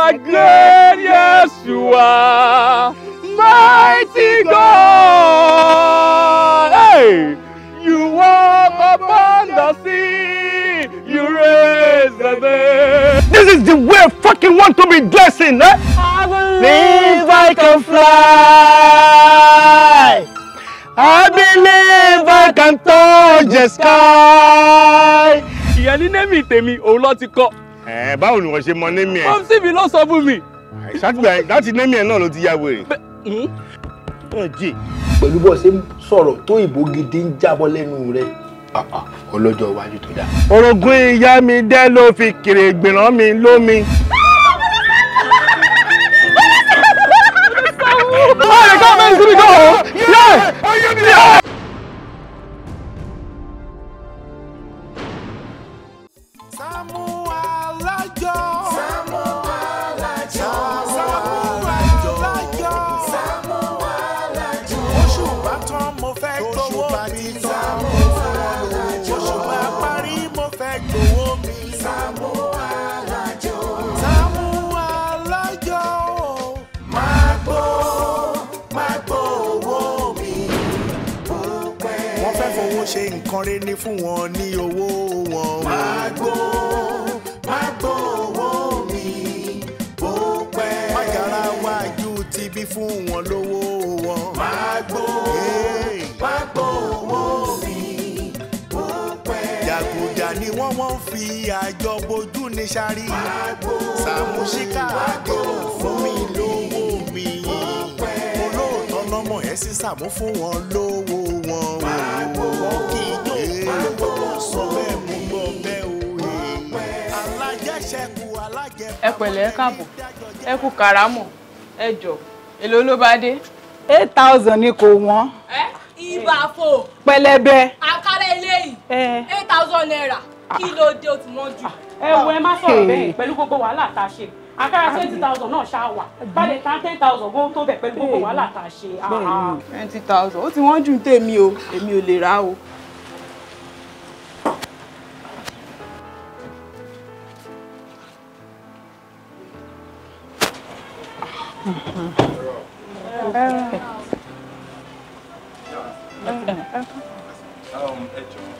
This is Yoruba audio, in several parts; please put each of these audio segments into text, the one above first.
are great, yes you are, mighty God. Hey, you walk upon the sea, you raise the dead. This is the way I fucking want to be dressing, eh? I Believe I can fly. I believe I can touch the sky. ìyẹn ní nẹ́mì tèmi òun ló ti kọ́. Báwo ni wọ́n ṣe mọ nẹ́mì ẹ̀? Mọ́mísì mi ló sọ fún mi. Ṣàtìgbà láti nẹ́mì ẹ̀ náà ló ti ya wèrè. Pẹ̀lú bó ṣe ń sọ̀rọ̀ tó ìbò gidi ń jábọ́ lẹ́nu rẹ̀. Ọlọ́jọ́ iwájú tó dáa. Orogún ìyá mi dẹ́ ló fi kèrègbè rán mi lómi. ṣe nǹkan rẹ̀ ní fún wọn ní owó wọn. Magbo owó mi bó pẹ́. Mágara wájú ti bí fún wọn lówó wọn. Magbo owó mi bó pẹ́. Jàgùjà ni wọ́n fi àjọ bojú ní sáré. Magbo Sàmúsíkà àjọ fún mi lówó mi. Olóòótọ́ lọ́mọ ẹ̀ sí Sàmú fún wọn lówó wọn. Magbo kì í jó olówó sọ bẹ́ẹ̀ mú gbọ́ bẹ́ẹ̀ òye. Alájẹṣẹ́kù alájẹkù. Ẹ pẹ̀lẹ́ ẹ káàbọ̀, ẹ kú kàrámọ̀, ẹ jọ, èló ló bá dé? 8,000 ni kò wọ́n. Ìbàfò. Pẹlẹbẹ. Àkàrà eléyìí. 8,000 naira. Kí ló dé ó ti wọ́n jù? Ẹ wo ẹ má sọ̀rọ̀ bẹ́ẹ̀ pẹ̀lú gbogbo wàhálà tá a ṣe. Àkàrà 20,000 náà ṣáà wà. Bálẹ̀ tán 10,000 kó tó bẹ̀ pẹ̀lú gbogbo wàhálà tá a ṣe. 20,000 ó ti wọ́n jù tèmi o, èmi ò lè rà o.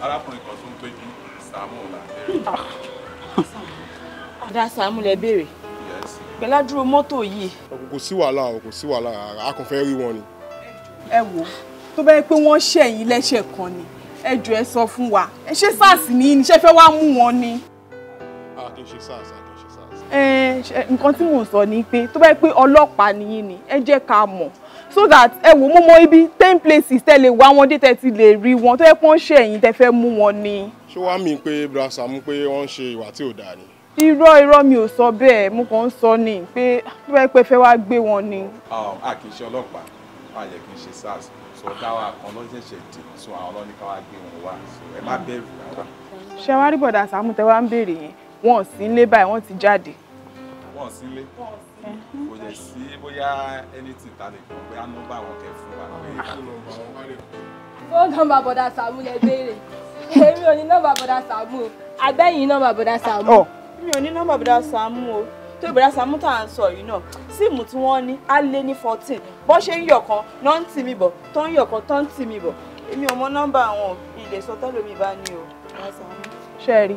Arákùnrin kan tó ń pè ní Sàámú la béèrè. Àdá Sàámú lẹ béèrè. Pẹ̀ládúró mọ́tò yìí. Kò sí wàhálà, kò sí wàhálà, a kàn fẹ́ rí wọn ni. Ẹ wò, tó bá yẹ pé wọ́n ṣẹ̀yìn lẹ́ṣẹ̀ kan ni, ẹ jọ̀ọ́ ẹ sọ fún wa. Ẹ ṣe SARS ní ní ṣe fẹ́ wá mú wọn ni. A kì í ṣe SARS, a kì í ṣe SARS. Nǹkan tí mò ń sọ ni pé tó bá yẹ pé ọlọ́pàá nìyí ni, ẹ jẹ́ ká mọ̀. So that ẹ wò mo mọ ibi 10 places tẹ́ lè wá wọn dé tẹ́ ti lè rí wọn tó yẹ pé wọ́n ṣẹ̀yìn tẹ́ fẹ́ mú wọn ni. Ṣé wàá mí pé Bra Sàámú pé wọ́n ń ṣe ìwà tí ò dáa ni? Irọ́ mi ò sọ bẹ́ẹ̀, mo kàn ń sọ ni pé tó bá yẹ pé fẹ́ wá gbé wọn ni. A kì í ṣe ọlọ́pàá, a yẹ kì í ṣe SARS. So dáwà kan ló ṣẹ̀ṣẹ̀ dì, so àwọn ọlọ́ni ká wá gbé wọn wá. So ẹ má bẹ̀rù rárá. Ṣé wá rí bọ̀dà Sàámú tẹ́ wá ń béèrè yẹn? Wọn ò sí nílé báyìí, wọ́n ti jáde. Wọ́n ò sí nílé? Kò yẹ sí bóyá anything ta lè kàn bóyá nọ́mbà wọn kẹ fún wa. Fóònù nọ́mbà bọ̀dà Sàámú lẹ béèrè. Èmi ò ní nọ́mbà bọ̀dà Sàámú o. Àgbẹ̀yìn nọ́mbà bọ̀dà Sàámú. Mi ò ní nọ́mbà bọ̀dà Sàámú o. Tó bọ̀dà Sàámú tá à ń sọ yìí náà, síìmù tí wọ́n ní á lé ní 14. Bọ́ ṣe ń yọ̀ kan náà ń tì mí bọ̀, tó ń yọ̀ kan tó ń tì mí bọ̀. Èmi ò mọ nọ́mbà àwọn ilé sọ tẹ́lómi bá ní o. Ṣé rí,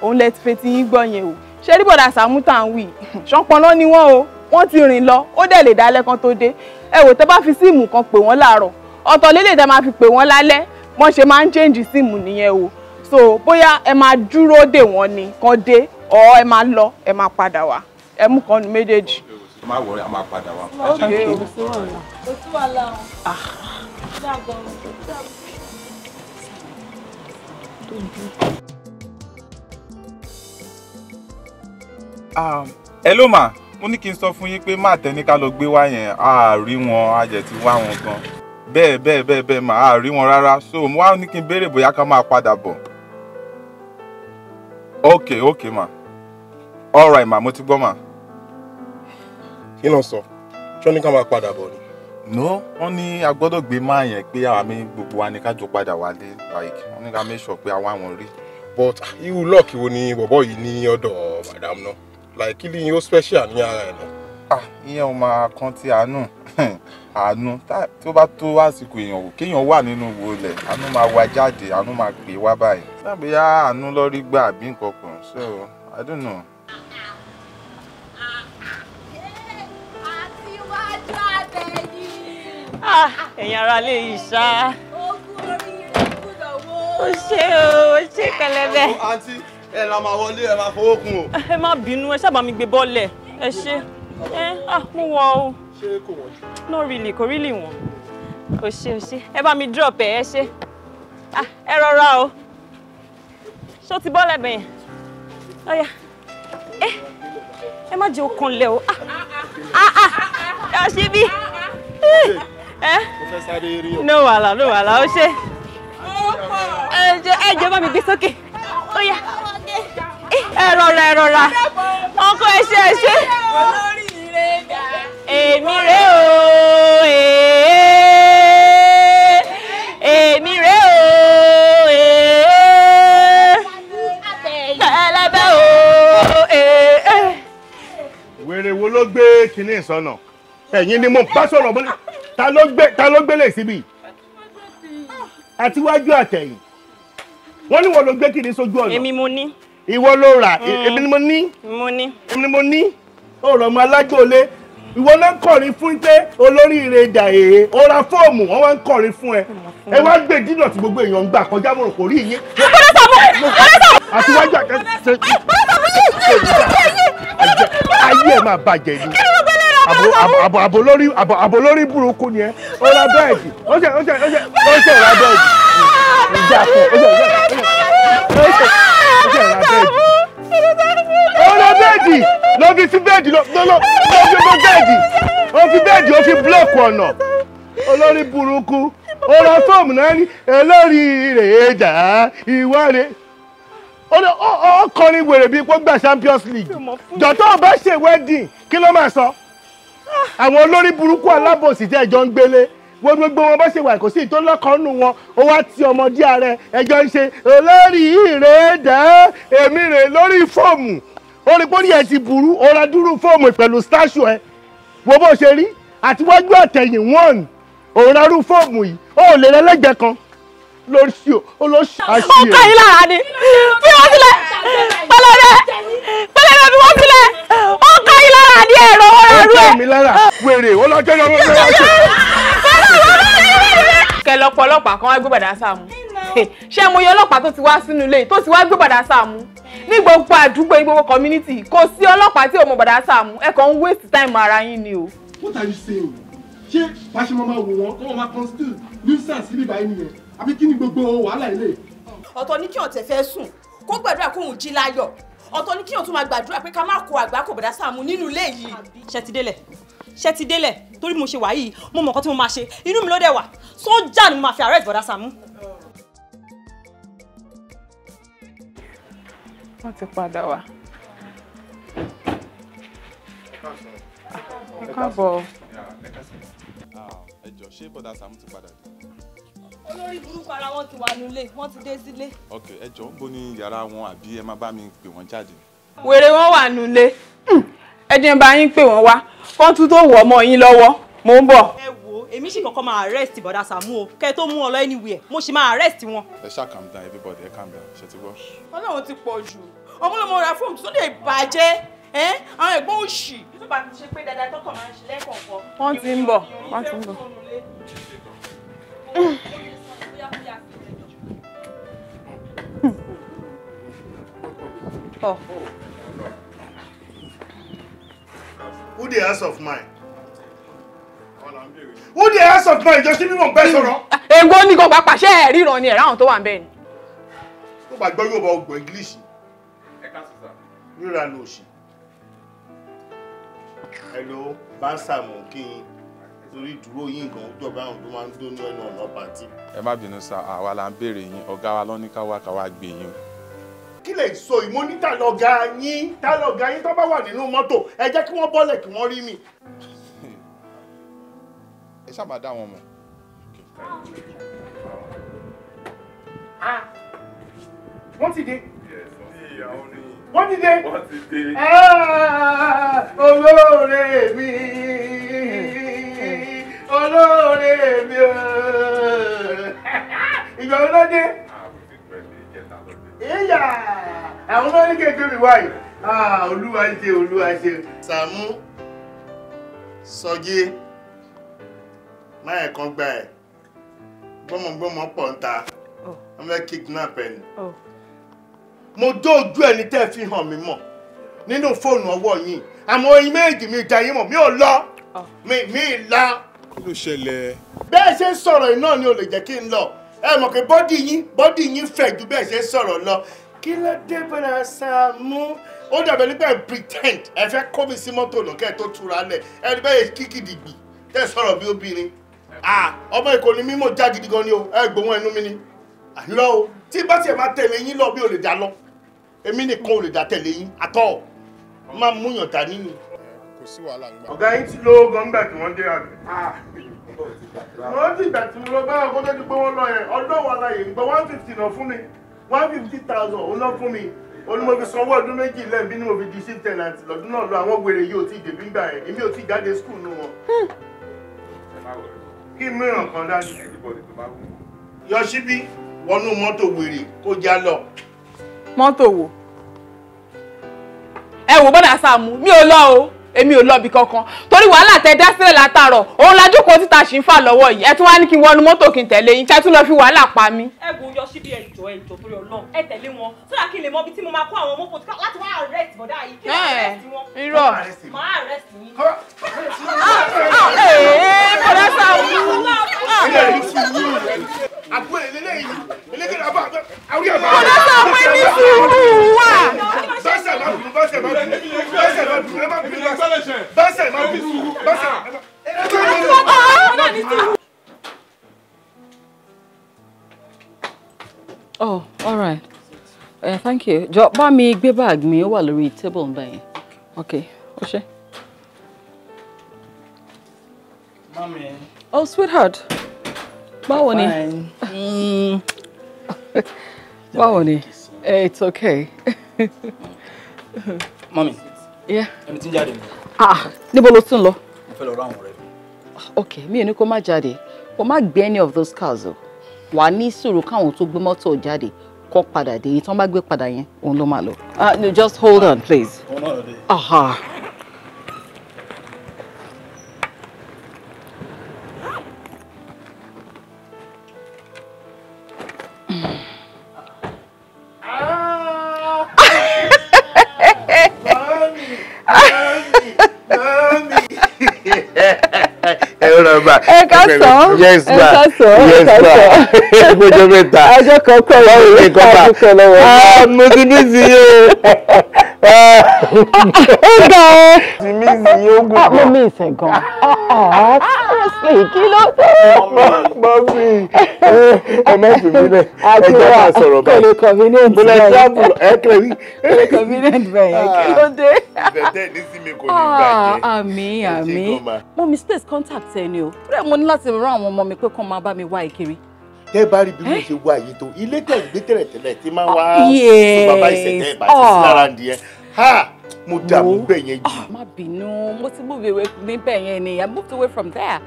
òun lẹ ti fetí yín gbọ́ yẹn o. Ṣé rí bọ̀dà Sàámú tá à ń wí? Ṣánpọnná ni wọ́n o. Wọ́n ti rìn lọ, ó dẹ̀ lè dálẹ́ kan tó dé. Ẹ wò tẹ́ bá fi síìmù kan pè wọ́n láàárọ̀. Ọ̀tọ̀ lélẹ̀ tẹ́ máa fi pè wọ́n lálẹ́. Wọ́n ṣe máa ń change síìmù nìyẹn o. So bóyá ẹ máa dúró dè wọ́n ni kan dé ọ̀ ẹ máa lọ ẹ máa padà wá. Ẹ mú kan nu méjèèjì. Má wọrí, a máa padà wá. Okay. Kò sí wàhálà o. Hello ma, mo ní kí n sọ fún yín pé má tẹ́ni ká lọ gbé wá yẹn, a rí wọn, a jẹ̀ ti wá wọn gan. Bẹ́ẹ̀ mà a rí wọn rárá, so mo wá ní kí n béèrè bóyá ká máa padà bọ̀. Okay ma. All right ma, mo ti gbọ́ ma. Kí ló ń sọ? Ṣé ní ká máa padà bọ̀ ni? No, wọ́n ní a gbọ́dọ̀ gbé máa yẹn pé àwa mi gbogbo wa ní ká jọ padà wálé, like wọ́n ní ká make sure pé àwa wọn rí. But irú lọ́ọ̀kì wo ni bọ̀bọ̀ yìí ní ọ̀dọ̀ madam náà? like kí ni ó special ní ara ẹ̀ náà. Ìyẹn ò máa kan ti àánú àánú tí ó bá tó àsìkò èèyàn wò kéèyàn wà nínú wọlé àánú máa wá jáde àánú máa gbé wá báyìí sábẹ́ àánú lórí gbà àbí nǹkan kan so I don't know. Ẹ̀yin ará lè yìí ṣá. Ó ṣe kẹlẹ́bẹ̀. Àǹtí ẹ la máa wọlé ẹ máa fowó kún o. Ẹ má bínú ẹ ṣábà mi gbé bọ́ọ̀lẹ̀ ẹ ṣe. Mo wọ o. Ṣé kò wọ́n jù? No really kò really wọ́n. Ó ṣe ẹ bá mi drop ẹ ṣe. Ẹ rọra o. Ṣó ti bọ́ọ̀lẹ̀ bẹ̀yẹn? Ọ̀yà. Ẹ má jẹ́ okun lẹ̀ o. Ẹ ṣe bí. Mo fẹ́ sáré rí o. No wàhálà ó ṣe. Ẹ jẹ́ bá mi gbé sókè. Ọ̀yà. Ẹ rọra. Ọkọ ẹ ṣe. Èmi rè o. Èmi rè o. Kẹlẹ́bẹ̀ o. Wèrè wo ló gbé kinní ìsọnà? Ẹ̀yin ni mo bá sọ̀rọ̀ bọ́lẹ̀. Ta ló gbélé síbí? Àtiwájú àtẹ̀yìn. Wọ́n ní wọ́n ló gbé kinní sójú ọ̀nà. Èmi mo ní. Ìwọ ló rà. Èmi ni mo ní. Èmi ni mo ní. Ọ̀rọ̀ ọmọ alágbòlé. Ìwọ náà ń kọrin fún pé olóríire dà èé. Ó ra fóòmù wọ́n wá ń kọrin fún ẹ. Ẹ wá gbé dínà tí gbogbo èèyàn ń gbà kọjá mọ̀rọ̀ kò rí yín. Àtiwájú àtẹ̀yìn. Ayé ẹ̀ máa bàjẹ́ ni. Àbò lórí burúkú ni ẹ. Ó ra bẹ́ẹ̀dì. Ó ṣe ra bẹ́ẹ̀dì. Ìjà kan. Ó ra bẹ́ẹ̀dì. Lọ fi sí bẹ́ẹ̀dì. Lọ fi bẹ́ẹ̀dì. Ó fi búlọ̀kù ọ̀nà. Olórí burúkú. Ó ra fóòmù náà ní olóríire dà ìwárẹ̀. Ó kọrin wèrè bíi pé ó gba Champions League. Jọ̀tọ́ bá ṣe wedding kí ló máa sọ? Àwọn olórí burúkú alábòsí tí ẹjọ́ ń gbélé gbogbo wọn bá ṣe wà kò sí ìtò lọ́kànnù wọn ó wá ti ọmọdé ààrẹ ẹjọ́ ń ṣe olóríire dà èmi rè lórí fóòmù orí pórí ẹ ti burú ó ra dúró fóòmù pẹ̀lú statue ẹ wo bó ṣe rí àtiwájú àtẹ̀yìn one òun ra rú fóòmù yìí ó lè lẹ́lẹ́gbẹ̀ẹ́ kan lórí olóṣù àṣìyẹ. Ó ká yín lára ni bí wọ́n sílẹ̀ pẹlẹbẹ bí wọ́n sílẹ̀ ó ká yín lára ní ẹ̀rọ ọ̀rọ̀ ẹ̀. Ó ká mi lára wèrè ó lọ́jọ́ lọ́wọ́ kẹlẹ ọlọ́pàá kan wá gbé bàdá Sàámú ṣé mo yẹ ọlọ́pàá tó ti wá sínú ilé tó ti wá gbé bàdá Sàámú ní gbogbo àdúgbò ní gbogbo community kò sí ọlọ́pàá tí ò mọ bàdá Sàámú ẹ kàn ń waste time ara yín ni o. What are you saying? Ṣé pàṣẹ máa wò wọ́n kọ́ wọn máa constitute nuisance síbí báyìí nìyẹn àbí kí ni gbogbo wàhálà ilé? Ọ̀tọ̀ ni kí ọ̀tẹ̀ fẹ́ sùn kó gbàdúrà kóhun jí láyọ̀ ọ̀tọ̀ ni kí ọ̀tún máa gbàdúrà pé ká má kó àgbà kò bàdá Sàámú nínú ilé yìí. Ṣé ti délẹ̀ torí mo ṣe wà yìí mo mọ̀ nǹkan tí mo máa ṣe inú mi ló dẹ̀ wà sójà ni mo máa fi arrest bọ̀dá Sàámú. Wọ́n ti padà wá. Ẹ káàbọ̀. Ẹ jọ̀ọ́ ṣé bọ̀dá Sàámú ti padà dé? Olórí burúkú ara wọn ti wà nílé wọ́n ti dé sílé. Ok ẹ jọ̀ọ́ ń bó ní yàrá wọn àbí ẹ má bá mi pè wọ́n jáde. Wèrè wọn wà nulẹ̀ ẹ jẹ́ bá yín pè wọ́n wá kán tún tó wọ̀ ọmọ yín lọ́wọ́ mò ń bọ̀. Ẹ wo èmi sì kọ́kọ́ máa arrest bọ̀dá Sàámú o kẹ́ ẹ tó mú ọ lọ anywhere mo sì máa arrest wọn. Ẹ ṣáà calm down everybody ẹ calm down ṣe ti gbọ́. Ọlọ́run ti pọ̀ jù ọmọlọmọ ra fóònù tó lè bàjẹ́ àwọn ẹ̀gbọ́n òṣì. tó bá ti ṣe pé dáadáa tọkàn máa ń ṣe lẹ́kọ̀ọ̀kan. Wọ́n ti ń bọ̀ wọ́n ti ń bọ̀. Oh. Who the ass of mine? Who the ass of mine? Just bí mo bẹ́ sọ̀rọ̀. Ègbó ní kò bá pàṣẹ ríran ni ẹ̀ráhùn tó wà ń bẹ́ẹ̀ ni. Tó bá gbọ́ yóò bá ọgbọ̀n English. Ríra ló ṣì. Hello, Bansa mò ń kí yín. Torí ìdúró yín gan ojú ọba àwọn tó máa ń dóná ẹnu ọ̀nà pàtí. Ẹ má bínú sá àwa la ń béèrè yín ọ̀gá wa lọ́ní ká wá gbé yín. Kí lè sọ ìmọ̀ ní tàlọ́gà yín tó bá wà nínú mọ́tò ẹ jẹ́ kí wọ́n bọ́lẹ̀ kí wọ́n rí mi. Ẹ ṣáà dá wọn mọ̀. Wọ́n ti dé. wọ́n ti dé. Olóore mi olóore mi ìgbà wo ló dé. ìyá àwọn olórí kékeré wáyé olúwa ṣe olúwa ṣe. Sàámú Sọjí máyà kan gba ẹ̀ gbọ́mọgbọ́mọ pọ̀ ń ta wọ́n fẹ́ kidnap ẹ̀ ni. mo dó ojú ẹni tẹ́ fi hàn mí mọ̀ nínú fóònù ọwọ́ yìí àmọ́ oyin méjì mi dá yín mọ̀ mi ò lọ mi la. kí ló ṣẹlẹ̀. bẹ́ẹ̀ ṣe ń sọ̀rọ̀ yìí náà ni ò lè jẹ́ kí n lọ ẹ mọ̀ pé bọ́dì yín fẹ̀ ju bẹ́ẹ̀ ṣe ń sọ̀rọ̀ lọ kí ló dé bọ́dà Sàámú ó dàbẹ̀ nígbà pretend ẹ fẹ́ kó mi sí mọ́tò náà kẹ́ ẹ tó túra lẹ̀ ẹni bẹ́ẹ̀ kíkì dìgbì tẹ́ sọ̀rọ̀ bí obìnrin ọmọ Èkó ni mímọ̀ já gidi gan ni o ẹ gbóhùn ẹnu mi ni àlọ́ o tí bá tiẹ̀ máa tẹ̀lé yín lọ bí o lè dá lọ èmi nìkan ò lè dá tẹ̀lé yín àtọ̀ máa múyàn dá nínú. kò sí wàhálà ń gbà. ọ̀gá yín ti lówó gan nígbà tí wọ́n dé àgbẹ̀. wọ́n ti gbà tí mo lọ bá ọkọ tó ti pé wọ́n lọ yẹn ọdún wà láyé gbọ́ 150 náà fún mi 150,000 ó ná fún mi olùmọ̀ fi sanwó ọdún méjì lẹ́ẹ̀bí ni mo fi di shift tenant lọ́dún náà lọ àwọn wèrè yìí ò tí ì débí gbà yẹn èmi ò tí ì jáde skul nù wọn. kí mìíràn kan dájú. Yọ̀ṣíbí wọnú mọ́tò wèrè kó já lọ. mọ́tò wo ẹ wò bọ́dà Sàámú mi ò lọ o èmi ò lọ bí kankan torí wàhálà tẹ dá sílẹ̀ látàárọ̀ òun la jókòó títa ṣì ń fà lọ́wọ́ yìí ẹ tún wá ní kí n wọnú mọ́tò kí n tẹ̀lé yín kẹ́ tún lọ fi wàhálà pa mí. ẹ wo Yọ̀ṣíbí ẹjọ́ torí Ọlọ́run ẹ tẹ̀lé wọn sódà kí n lè mọ ibi tí mo máa kó àwọn ọmọ kò láti wá arrest bọ̀dá yìí kí n arrest wọn. irọ́ máa arrest yín. bọ́dà Sàámú. àbúrò eléyìí eléyìí àbá àwọn yàrá. bọ́dà Sàámú ẹni sùúrù wà. bọ́sẹ̀ má bínú bọ́sẹ̀ má bínú bọ́sẹ̀ má bínú ẹ má bínú bọ́sẹ̀ má bínú bọ́sẹ̀. Oh, all right. Thank you. Jọ̀ọ́ bá mi gbé bag mi ó wà lórí table ńbẹ̀ yẹn. Okay, ó ṣé. Mami. Oh, sweetheart. Báwo ni? Fine. Báwo ni? It's okay. Mami. Yeah. Ẹni tí ń jáde ni. Níbo lo tún lọ? Mo fẹ́ lọ rá àwọn ọ̀rẹ́ mi. Okay, mi ò ní kó má jáde. Kó má gbé any of those cars o. Wà ní sùúrù káwọn tó gbé mọ́tò jáde kó padà dé. Tí wọ́n bá gbé padà yẹn, òun ló máa lọ. No, just hold on, please. Òun náà lọ dé. Aha. Ẹ ká sọ. Yes ma. Yes ma. Gbọ́dọ̀ mẹ́ta. Ọjọ́ kan pẹ̀ lọ́wọ́ yìí ká dúpẹ́ lọ́wọ́. Mo ti ní sí yóò. Ó ga ọ́. Ti mí sí yóò gùn. Mo mí ìsẹ̀ gan. Seriously, kí ló dé? Mọ́mí, ẹ má fi mí lẹ̀. Ẹ jẹ́ ká sọ̀rọ̀ báyìí. Kò lè convenient bẹ́ẹ̀. Mo lè travel ẹ kẹ́rì. Kò lè convenient bẹ́ẹ̀. Kí ló dé? Ìfẹ̀tẹ̀ ní sí mi kò ní bàjẹ́. Àmín. Mo misplace contact ẹni o. Bẹ́ẹ̀ mo ní láti rán àwọn ọmọ mi pé kán máa bá mi wá ìkiri. Tẹ́ bá rí bí mo ṣe wá yìí tó ilé tẹ̀ gbé tẹ̀lẹ̀tẹ̀lẹ̀ tí máa wá sí bàbá ìṣẹ̀tẹ̀ ìbàdí sí lára ndìyẹn. Mo dààmú bẹ̀ yẹn jù. Má bínú, mo ti move away níbẹ̀ yẹn ni, I moved away from there.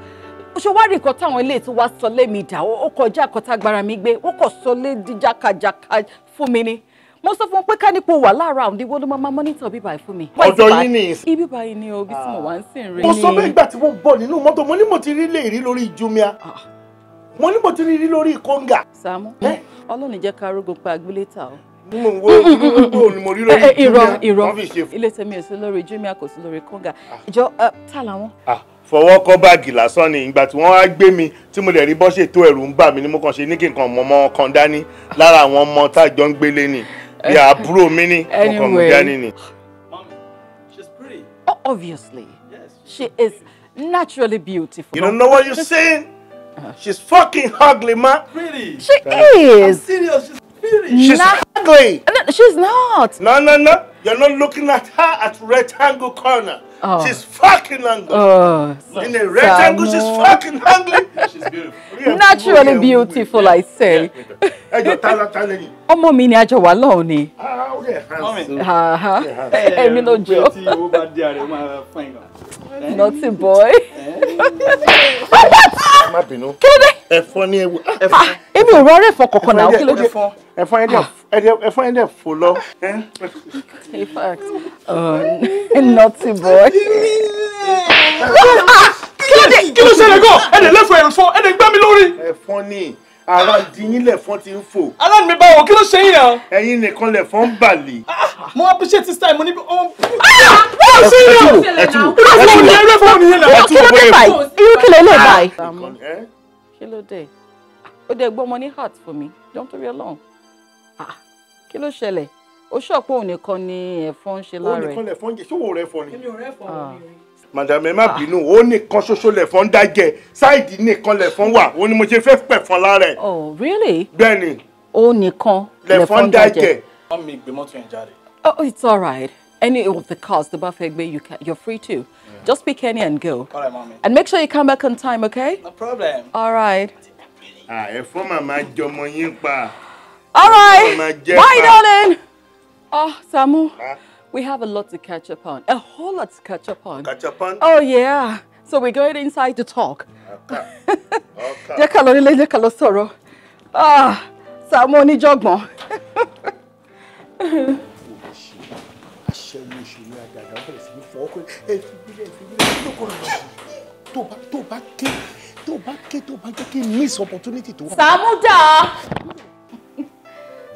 Ṣé wá rí nǹkan táwọn ilé tí wá sọ lé mi dà, ó kọjá àkọ́tà agbára mi gbé, ó kọ̀ sọ lé di jákàjáká fún mi ni. Mo sọ fún pé ká nípo wà lára àwọn ìwọ ló máa monitor bíbá yìí fún mi. Ọ̀dọ̀ yín ni. Ibi báyìí ni o, bí tí mo wá ń sìn rí. Mo sọ bẹ́ẹ̀ ìgbà tí mo bọ̀ nínú mọ́tò, mo ní mo ti rí lè rí lórí Jumia. Mo ní mo ti rí lórí Konga. Sàámú, Ọlọ́run jẹ́ ká rógun pa agbélétà o. Mo wo ni mo rí lórí Jumia. Irọ́. Ilé tèmi ò sí lórí Jumia kò sí lórí Konga. Ìjọ ta làwọn. Fọwọ́ kọ́ báàgì lásán ni ìgbà tí wọ́n wá gbé mi tí mo lè rí bọ́ ṣètò ẹ̀rù ń bà mí ni mo kàn ṣe ní kí nǹkan ọmọ kan dání lára àwọn ọmọ tá a jọ ń gbélé ni bí àbúrò mi ní ọkàn mi dání ni. She's pretty. Oh, obviously. Yes. She is naturally beautiful. You don't know what you're saying? She's fucking ugly, man. Pretty. She is. I'm serious. She's pretty. She's ugly. No, she's not. No. You're not looking at her at rectangle corner. Oh. She's fucking ugly. In a rectangle, she's fucking ugly. She's beautiful. Naturally beautiful, I say. Ọmọ mi ni àjọ wà lọ́hùn ni. Èmi ló jọ. Naughty boy. Má bínú. Kí ló dé? Ẹ̀fọn ni ewu. Èmi ò rọrẹ́ fọ kọ̀ọ̀kan náà, kí ló dé? Ẹ̀fọn ẹ̀dẹ̀ fò lọ. In fact, naughty boy. Kí ló ṣẹlẹ̀ gan? Ẹ̀dẹ̀ lẹ́fọ̀ ẹ̀fọn, ẹ̀dẹ̀ gbá mi lórí. Ẹ̀fọn ni ara dìyín lẹ̀fọn ti ń fò. Aláàánú mi báwo, kí ló ṣe yín náà? Ẹ̀yin nìkan lẹ̀fọn ń bàlè. Mo appreciate this time, mo ní bí Kí ló dé báyìí? Kí ló dé? Ó dẹ̀ gbọ́ ọmọ ní heart for me, don't worry alone. Kí ló ṣẹlẹ̀? Ó ṣọ̀pọ̀ òun nìkan ni ẹ̀fọn ń ṣe lára ẹ̀. Ó nìkan lẹ̀fọn jẹ, ṣówó rẹ̀ fọ ni? Èmi ò rẹ́fọ̀n mi. Madam ẹ má bínú, ó nìkan ṣoṣo lẹ̀fọn dájẹ́, sáìdì nìkan lẹ̀fọn wà, ó ní mo ṣe fẹ́ pẹ̀fọn lára ẹ̀. Oh, really? Bẹ́ẹ̀ni. Ó nìkan lẹ̀fọn dájẹ́. Wọ́n mi gbé mọ́tò yẹn jáde. Oh, it's all right. Any of the cars the buffet you're free to. Just pick any and go. All right, mommy. And make sure you come back on time, okay? No problem. All right. Ẹ̀fọn màmá jọmọ yín pa. All right. Bye, darling. Oh, Samu, we have a lot to catch up on. A whole lot to catch up on. Catch up on? Oh, yeah. So we're going inside to talk. Jẹ́ ká lọ nílé, jẹ́ ká lọ sọ̀rọ̀. Samu oníjọ̀gbọ̀n. Aṣẹ́wó ìṣòro àgàgà ó bẹ̀rẹ̀ sí ní fọ́ ọkọ̀ ẹ̀fìbílẹ̀ tó bá jẹ́ kí miss opportunity tó wà. Samu dà.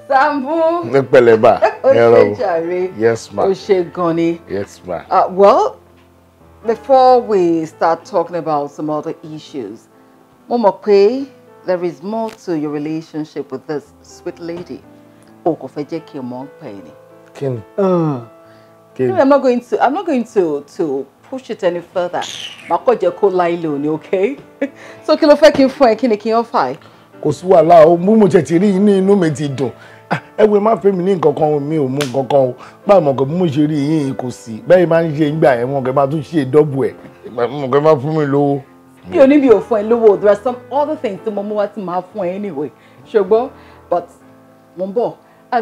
Samu. Ní pẹ̀lẹ́ bá. Ó ṣe jàre. Yes, ma. Ó ṣe gan ni. Yes, ma. Well, before we start talking about some other issues, mo mọ̀ pé there is more to your relationship with this sweet lady. O kò fẹ́ jẹ́ kí n mọ̀ pé ni. Kí ni? I'm not going to push it any further. Màá jẹ́ kó láìlò ni, okay? So kí ló fẹ́ kí n fún ẹ, kí ni kí n offer? Kò sí wàhálà o, mo ṣe ti rí inú mi ti dùn. Ẹ wo má fẹ́ mi ní nǹkan kan, mi ò mú nǹkan kan o. Bá mo kò mo ṣe rí yín kò sí. Bẹ́ẹ̀ máa ń ṣe ìgbà ẹ̀ mo kò máa tún ṣe double ẹ̀. Mo kò máa fún mi lówó. Mi ò ní bí o fún ẹ lówó. There are some other things tí mo mú wá tí màá fún ẹ anyway. Ṣùgbọ́n, but mo ń bọ̀.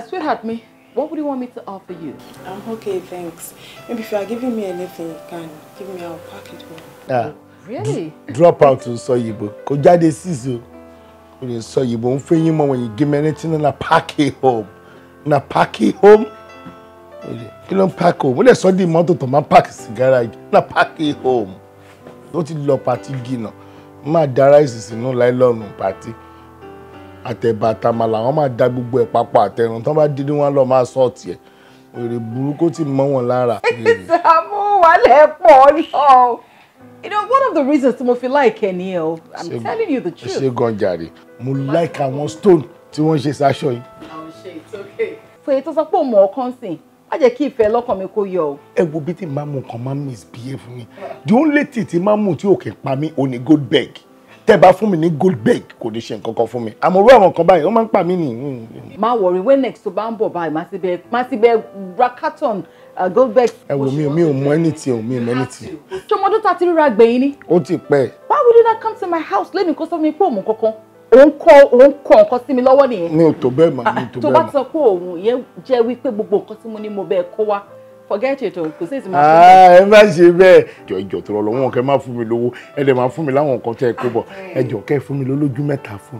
Sweetheart me, what would you want me to offer you? I'm okay, thanks. Maybe if you are giving me anything, you can give me our package home. Really? Drop out to Soyibo. Kò jáde síso. Kò lè Soyibo. Ń fẹ́ yín mọ́ when you give me anything na pack it home. Na pack it home. Kí ló ń pack home? Ó lè sọ di mọ́tò tó máa pack sí garage. Na pack it home. Ó ti lọ party gina. Máa da rice sínú láìlọ́ọ̀nù party. Àtẹ̀bà àtàmàlà wọ́n máa da gbogbo ẹ̀ papọ̀ àtẹ̀rùn tán bá dídí wọn lọ máa sọ́ọ̀tì ẹ̀ èrè burúkú tí mọ́ wọn lára. Samu wàlẹ̀ pọ̀ lọ. You know, one of the reasons tí mo fi like ẹ ni o. I'm telling you the truth. Ṣé gan jàre mo like àwọn stone tí wọ́n ṣe sáṣọ yìí. Àwọn ṣe it's okay. Fún èyí tó sọ pé òun mọ̀ ọkàn sìn má jẹ́ kí ìfẹ́ lọ́kàn mi kó yọ o. Ẹ wo bí tí máa mú nǹkan máa misbehave fún mi the only thing tí máa mú tí ò kè pa mí ò ní gold bag. Tẹ́ bá fún mi ní gold bag kò ní ṣe nǹkan kan fún mi àmọ́ irú àwọn kan báyìí ó máa ń pa mí nì. Má worry when next tó bá ń bọ̀ báyìí má ti bẹ ra carton gold bag. Ẹ wo mi ò mọ anything o mi ò mọ anything. Ṣọmọdún tá a ti ríra gbẹ̀yìn ni. Ó ti pẹ́. Why would you not come to my house lẹ́nu kó sọ fún mi pé òun kankan? Òun kọ nǹkan sí mi lọ́wọ́ nìyẹn. Mi ò tó bẹ́ẹ̀ mà mi ò tó bẹ́ẹ̀ mà. Tó bá sọ pé òun yẹn jẹ́ wípé gbogbo nǹkan tí mo ní mo bẹ́ẹ̀ kó wá. Forget it o, kò sí ìtumọ̀ fún mi. Ẹ má ṣe bẹ́ẹ̀. Ìjọ tó lọ wọn kẹ́ máa fún mi lówó ẹ dẹ̀ máa fún mi láwọn nǹkan tẹ́ ẹ kó bọ̀ ẹ jọ kẹ́ fún mi lójú mẹ́ta fún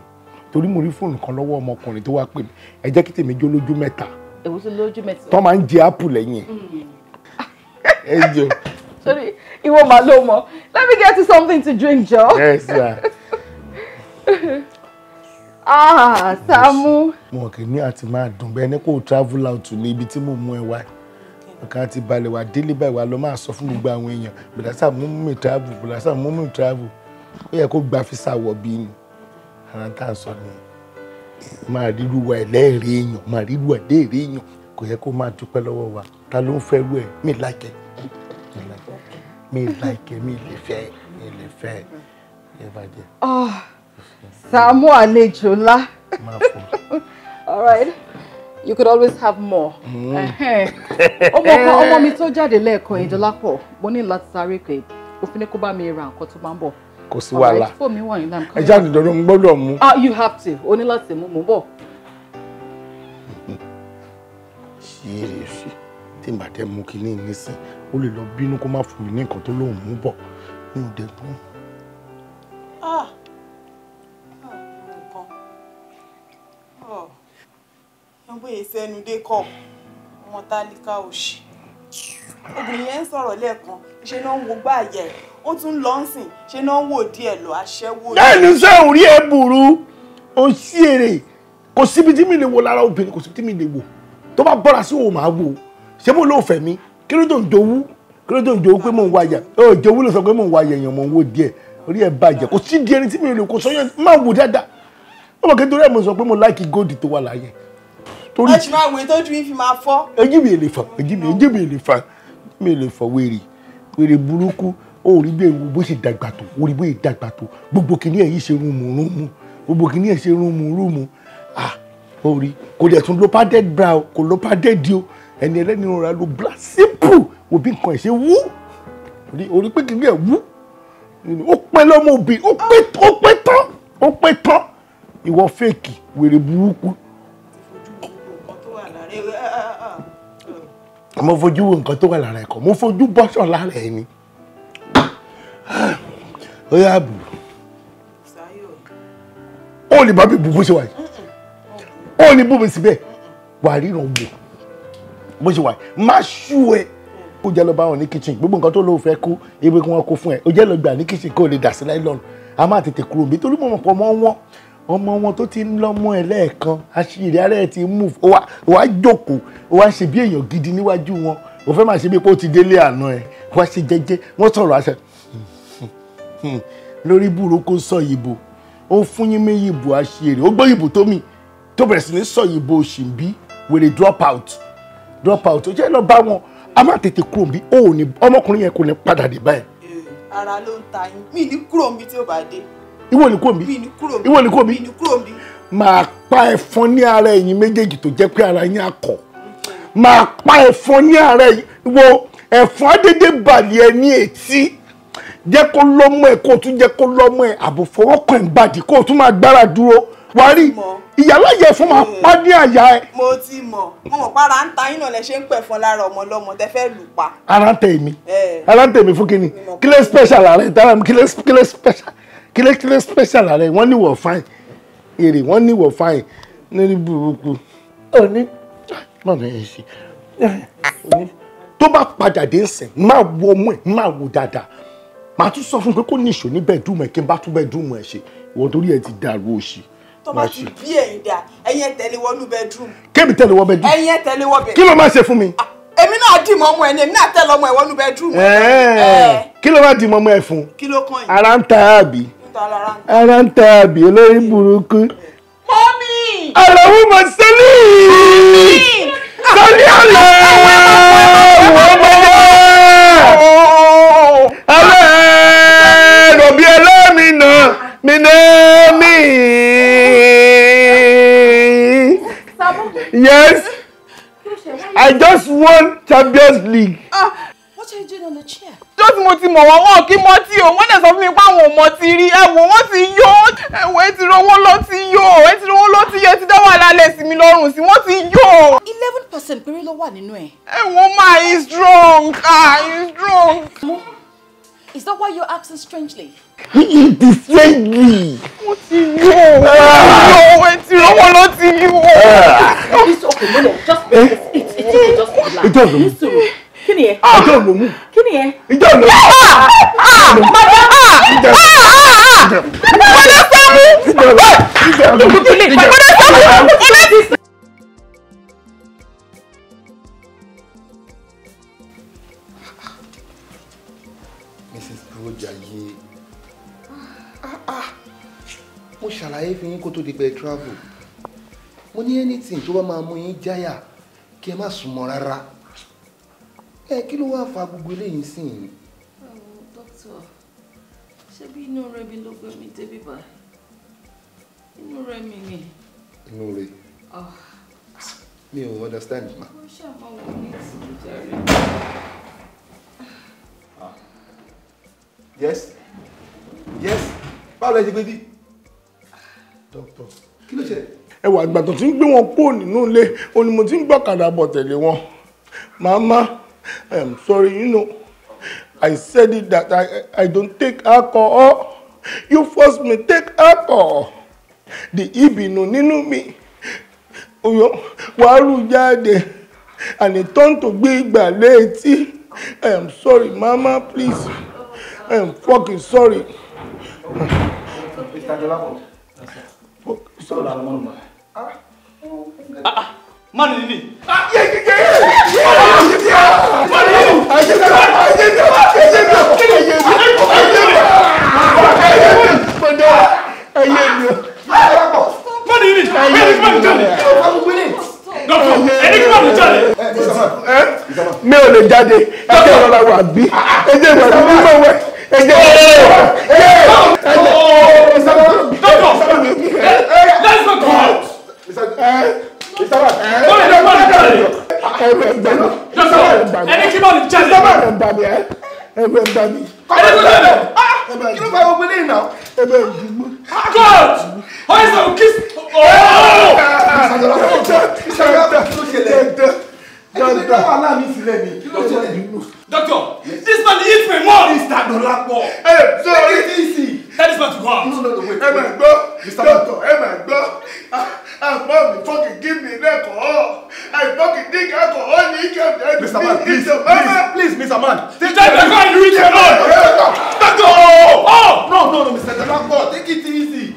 torí mo rí fóònù kan lọ́wọ́ ọmọkùnrin tó wá pè mí ẹ jẹ́ kí tèmi jó lójú mẹ́ta. Èwo sí lójú mẹ́ta. Tọ́ máa ń jẹ apple lẹ́yìn ẹ jọ. Sorry, ìwọ màá ló mọ. Let me get you something to drink, Joe. Yes, sir. Samu. Mo kì í ní àti máa dùn bẹ́ẹ̀ ní kò travel out ní ibi tí mo mú ẹ wá. Ọkàn ti balẹ̀ wá délé báyìí wá lọ máa sọ fún gbogbo àwọn èèyàn bùdásà mú mi travel bùdásà mú mi travel ó yẹ kó gba fisa wọ̀ bí ni ara tá a sọ ni máa ríru wa ẹlẹ́rìí èèyàn máa ríru ẹ̀dẹ́rìí èèyàn kò yẹ kó máa dúpẹ́ lọ́wọ́ wa ta ló ń fẹ́ rú ẹ̀ mi láìkẹ́ mi lè fẹ́ ẹ bàjẹ́. Samu àlejò ńlá. All right. You could always have more. Ọmọ mi tó jáde lẹ́ẹ̀kan Ìdọ́lápọ̀, mo ní láti sáré pé òfin kó bá mi ra nǹkan tó bá ń bọ̀. Kò sí wàhálà. Fóònù mi wà ní láàmú. Ẹ jáde dọ̀dọ̀ ń gbọ́dọ̀ mú. You have to. O ní láti mú bọ̀. Ṣé tí n bá tẹ mú kinní nísìn, ó lè lọ bínú kó má fún mi ní nǹkan tó lóun mú bọ̀ ní òde gbọ́n. Ọgbẹ́ ìsẹ́nu dé kọ́ ọmọ tálíkà òṣì. Obìnrin yẹn ń sọ̀rọ̀ lẹ́ẹ̀kan, ṣe náà ń wo gbáàyẹ̀ ẹ̀, ó tún lọ ń sìn, ṣe náà ń wò díẹ̀ lọ aṣẹ́wó. Lẹ́nu iṣẹ́ orí ẹ̀ burú, ó sí èrè, kò síbi tí mi lè wo lára obìnrin, kò síbi tí mi lè wò. Tó bá bọ́ra sí òun máa wò, ṣé mo lóò fẹ́ mi? Kí ló tó ń jowú? Kí ló tó ń jowú pé mò ń wáyà? Ó jowú ló sọ pé mò ń wáyà èèyàn mò ń wò díẹ̀, orí ẹ̀ bàjẹ́, kò sí di ẹni tí mi lè kò sọ́yàn máa wò dáadáa. Ọmọ kẹ́tọ́rẹ́ ẹ̀ mo sọ pé mo láìkí góòdì tó wà láyé. Ẹ ṣì máa wèé tó ju ìfi máa fọ́. Ojú mi lè fà, ojú mi lè fà, mi lè fọ wèrè burúkú, ó rí bí ewu bó ṣe dàgbà tó, ó rí bó ṣe dàgbà tó, gbogbo kìíní ẹ̀ yìí ṣe rúmù, gbogbo kìíní ẹ̀ ṣe rúmù, ó rí, kò dẹ̀ tún lo padded bra, kò lo padded o, ẹni ẹlẹ́ni rọra lo bra simple, wo bí nǹkan ẹ̀ ṣe wú, ó rí pé kìíní ẹ̀ wú, ó pẹ́ lọ́mọ obì, ó pẹ́ tán, ìwọ fèkì, wèrè burúkú. Mo fojú wo nǹkan tó wà lára ẹ̀kọ́, mo fojú bọ́ṣọ̀ lára ẹ̀ ni. Ó yá bù. Ó ní bá mi bù bó ṣe wà yìí. Ó ní bú mi síbẹ̀. Wà á ríran wò. Bó ṣe wà yìí. Má ṣú ẹ. Ó jẹ́ lọ bá wọn ní kitchen. Gbogbo nǹkan tó lóun fẹ́ kó ewé kí wọ́n kó fún ẹ. Ó jẹ́ lọ gbà ní kitchen kó lè dà sí láìlọ́nù. A máa tètè kúrò bí torí mo mọ̀ pọ̀ ọmọ wọn tó ti ń lọ́mọ ẹ̀ lẹ́ẹ̀kan àṣírí ara ẹ̀ ti move ó wá jókòó ó wá ṣe bí èèyàn gidi níwájú wọn ó fẹ́ máa ṣe bí pé ó ti délé àná ẹ̀ wá ṣe jẹ́jẹ́ wọ́n sọ̀rọ̀ àṣẹ lórí burúkú sọ ìbò ó fún yín méjì ìbò àṣírí ó gbọ́ ìbò tó mi tó bẹ̀rẹ̀ sí ní sọ ìbò òṣìbí wèrè drop out ó jẹ́ lọ bá wọn a máa tètè kúrò bí ó ní ọmọkùnrin yẹn kò ní padà dé báyìí. Ara ló ń ta yín mí ní kúrò níbi tí ó bá dé. Ìwọ ni kò mí. Ìwọ ni kò mí. Máa pa ẹ̀fọn ní ara ẹ̀yin méjèèjì tó jẹ́ pé ara yín akọ. Máa pa ẹ̀fọn ní ara ẹ̀yin. Wo ẹ̀fọn adédé bàlẹ̀ ẹ ní etí. Jẹ́ kó lọ́mọ ẹ̀ kó tún jẹ́ kó lọ́mọ ẹ̀ àbòfọwọ́kàn ẹ̀ bàdì kó tún máa gbára dúró. Wà á rí ìyálàyẹ ẹ̀fọn máa pa ní àyà ẹ. Mo ti mọ̀, mo mọ̀ pé ara ń ta yín náà lẹ ṣe ń pẹ̀fọn lára ọmọ ọlọ́mọ tẹ fẹ́ lù pa. Ara ń tẹ èmi. Ara ń tẹ èmi fún kíni. Kílẹ̀ special ara ẹ̀ dára mi kílẹ̀ special. Kílẹ̀ special ààrẹ wọ́n ní wọ̀ fáìn èrè wọ́n ní wọ̀ fáìn lórí burúkú òní lọ́nà ẹ̀ ṣe tó bá padà dé nsẹ̀ máa wo ọmọ ẹ̀ máa wo dáadáa màá tún sọ fún pé kó ní ìṣó ní bẹ́ẹ̀dúmù ẹ̀ kí n bá tún bẹ́ẹ̀dúmù ẹ̀ ṣe ìwọ torí ẹ̀ ti dàrú òṣì. tó bá ti bí ẹ̀yin dà ẹ̀yin tẹ̀lé wọnú bẹ́ẹ̀dúmù. kébì tẹ̀lé wọ bẹ́ẹ̀dúmù. ẹ̀yin tẹ̀lé wọ bẹ́ẹ̀. kí ló máa ṣe fún mi. èmi náà dì mọ́ ọmọ ẹ̀ ní èmi náà tẹ̀lé ọmọ ẹ̀ wọnú bẹ́ẹ̀dúmù. kí ló máa dì mọ́ ọmọ ẹ̀ fún. kí ló kàn yín. ara ń ta àbí. Ara ń ta àbí olórí burúkú. Mọ́mí! Àlàó mọ̀ sẹ́lì! Sọ́lí àlọ́! Wọ́n bọ́lá! Alẹ́ rọ̀bì ẹlẹ́mìnà mi. Yes, I just won Champions League. What are you doing on the chair? Just mo ti mọ̀ wọ́n kí mọ́ tí o wọ́n dẹ̀ sọ fún mi pé àwọn ò mọ̀ ti rí ẹ̀wọ̀n wọ́n ti yó ẹ̀wọ̀n ẹ ti rówó ló ti yó ẹ ti rówó ló ti yó ẹ ti dá wàhálà lẹ̀ sí mi lọ́rùn sí wọ́n ti yó. 11% péré ló wà nínú ẹ̀. Ẹ̀wọ̀n máa is strong is strong. Is that why you're acting strangely? It is strangely. Wọ́n ti yó ẹ ti rówó ló ti yó. It's okay, no, just it's okay, just relax. It's okay. Kí ni ẹ? Ìjọ ló mú. Kí ni ẹ? Ìjọ ló mú. Mrs. Brojaye, mo ṣàlàyé fún yín kó tó di pé travel. Mo ní anything tó bá máa mú yín jáyà kí ẹ má súnmọ́ rárá. Kí ló wá fa gbogbo eléyìí sí yìí? Dókítà, ṣé bí inú rẹ mi ló gbé mi débi báyìí? Inú rẹ mi ni. Inú rẹ? Mi ò understand ma. Yes. Yes. Báwo lẹ ṣe gbé bí? Doctor, kí ló ṣe? Ẹwà àgbà tó ti ń gbé wọn kúrò nínú ilé, ó ní mo ti ń gbọ́kadà bọ̀ tẹ̀lé wọn. Mama, I am sorry, you know. I said it that I don't take alcohol. You forced me to take alcohol. The ìbínú nínú mi. Oyo, wàárù jáde. And it turned to gbé ìgbà létí. I am sorry, Mama, please. I am fucking sorry. Mr. Dolapo. Money nini? Mi ò lè jáde, ẹjẹ́ ìrọ̀lá wà bí, ẹjẹ́ ìrọ̀lá bí mọ̀ wẹ̀, ẹjẹ́ ìrọ̀lá. Let's go go out. Ẹni kí bá mi jáde. Kí ló bá gbogbo eléyìí náà? God! Why is that kiss? Doctor, this man eats my mom. Mr. Dolapo. Hey, so take it easy. Tell this man to go out. No, wait. Mommy fucking give me alcohol. I fucking drink alcohol. Mr. Man, please, Mr. Man. Take the car and reach your own. Doctor! Oh! No, Mr. Dolapo, take it easy.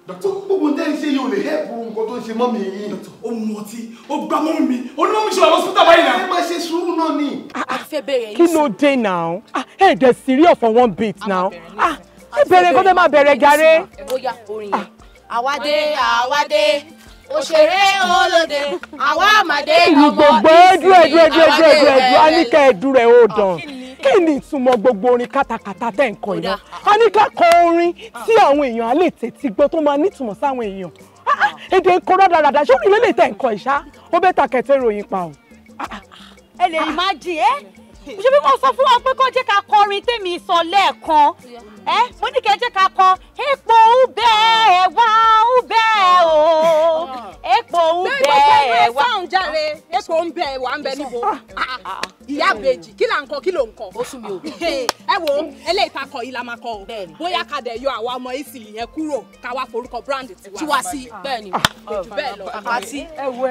Doctor, gbogbo ndé ṣe yóò lè help nǹkan tó ń ṣe mọ́mì yín. Doctor, ó mu ọtí, ó gbá mọ́mì mi, ó ní mọ́mì ṣe wà lọ́sítà báyìí náà. Ẹ máa ṣe sùúrù náà ni. Kí ló dé now? Ẹ dẹ̀ serious for one bit now. Ẹ bẹ̀rẹ̀ kó tẹ́ máa bẹ̀rẹ̀ jàre. Bóyá orin yẹn. Àwádé, òṣèré olóde, àwa àmàdé ọmọ gbogbo ẹdú a ní kẹ́ ẹdú rẹ̀ ó dàn. Kí ni ìtumọ̀ gbogbo orin kátàkátà tẹ̀ ń kọ iná? A ní ká kọ orin tí àwọn èèyàn á lè tètí gbọ́ tó máa nítumọ̀ sáwọn èèyàn. Èdè ń kọ rádaràdà ṣé orin lélẹ̀ tẹ̀ ń kọ ìṣá? Ó bẹ́ ta kẹ̀tẹ́ ròyìn pa o. Ẹ lè imagine ṣé bí mo sọ fún wa pé kó jẹ́ ká kọrin tèmi sọ lẹ́ẹ̀kan mo ní kẹ́ jẹ́ ká kọ epo ubẹ̀ ẹ̀wà ubẹ̀ o epo ubẹ̀ ẹ̀wà. bẹ́ẹ̀ jàre epo ń bẹ ẹ̀wà ń bẹ níbo ìyá bèjì kí là ń kọ kí ló ń kọ. ó sún mi o. ẹ wo eléyìí ta kọ yìí la máa kọ o bóyá ká dẹ̀ yọ àwa ọmọ ìsìlì yẹn kúrò ká wá forúkọ brand tiwa sí bẹ́ẹ̀ ni bẹ́ẹ̀ lọ. àti ẹ wo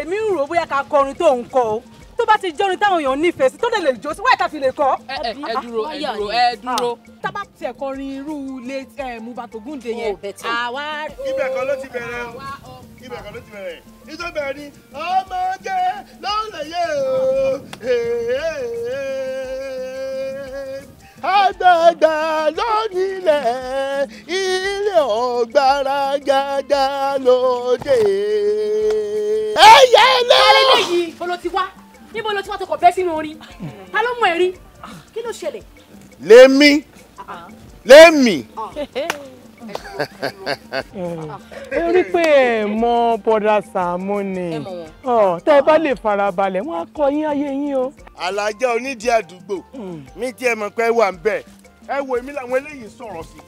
èmi ń rò bóyá ká kọrin tó ń kọ o tó bá ti jọrin táwọn èèyàn nífẹ̀ẹ́ sí tó lè jó sí wáyé tá fi lè kọ́. ẹ dúró tábà tiẹ̀ kọrin irú ilé Mubatogunde yẹn. àwa ibẹ̀ kan ló ti bẹ̀rẹ̀ o ibẹ̀ kan ló ti bẹ̀rẹ̀ nítorí bẹ̀rẹ̀ ni ọmọge ló ń lè yé o àgbààgbà lónílẹ̀ ilé ọ̀gbára gàgà lóde. ẹyẹ lọ. kálí lèyí bolo ti wá níbo ló ti wá tó kọ bẹ́ sínú orin ta ló mú ẹ rí kí ló ṣẹlẹ̀. lémi. Ẹ rí pé ẹ mọ bọ́dà Sàámú ni tẹ́ ẹ bá lè farabalẹ̀ wọ́n á kọ yín ayé yín o. Alájà onídìí àdúgbò mi tí ẹ mọ̀ pé wà ń bẹ̀ ẹ wo èmi làwọn eléyìí sọ̀rọ̀ sí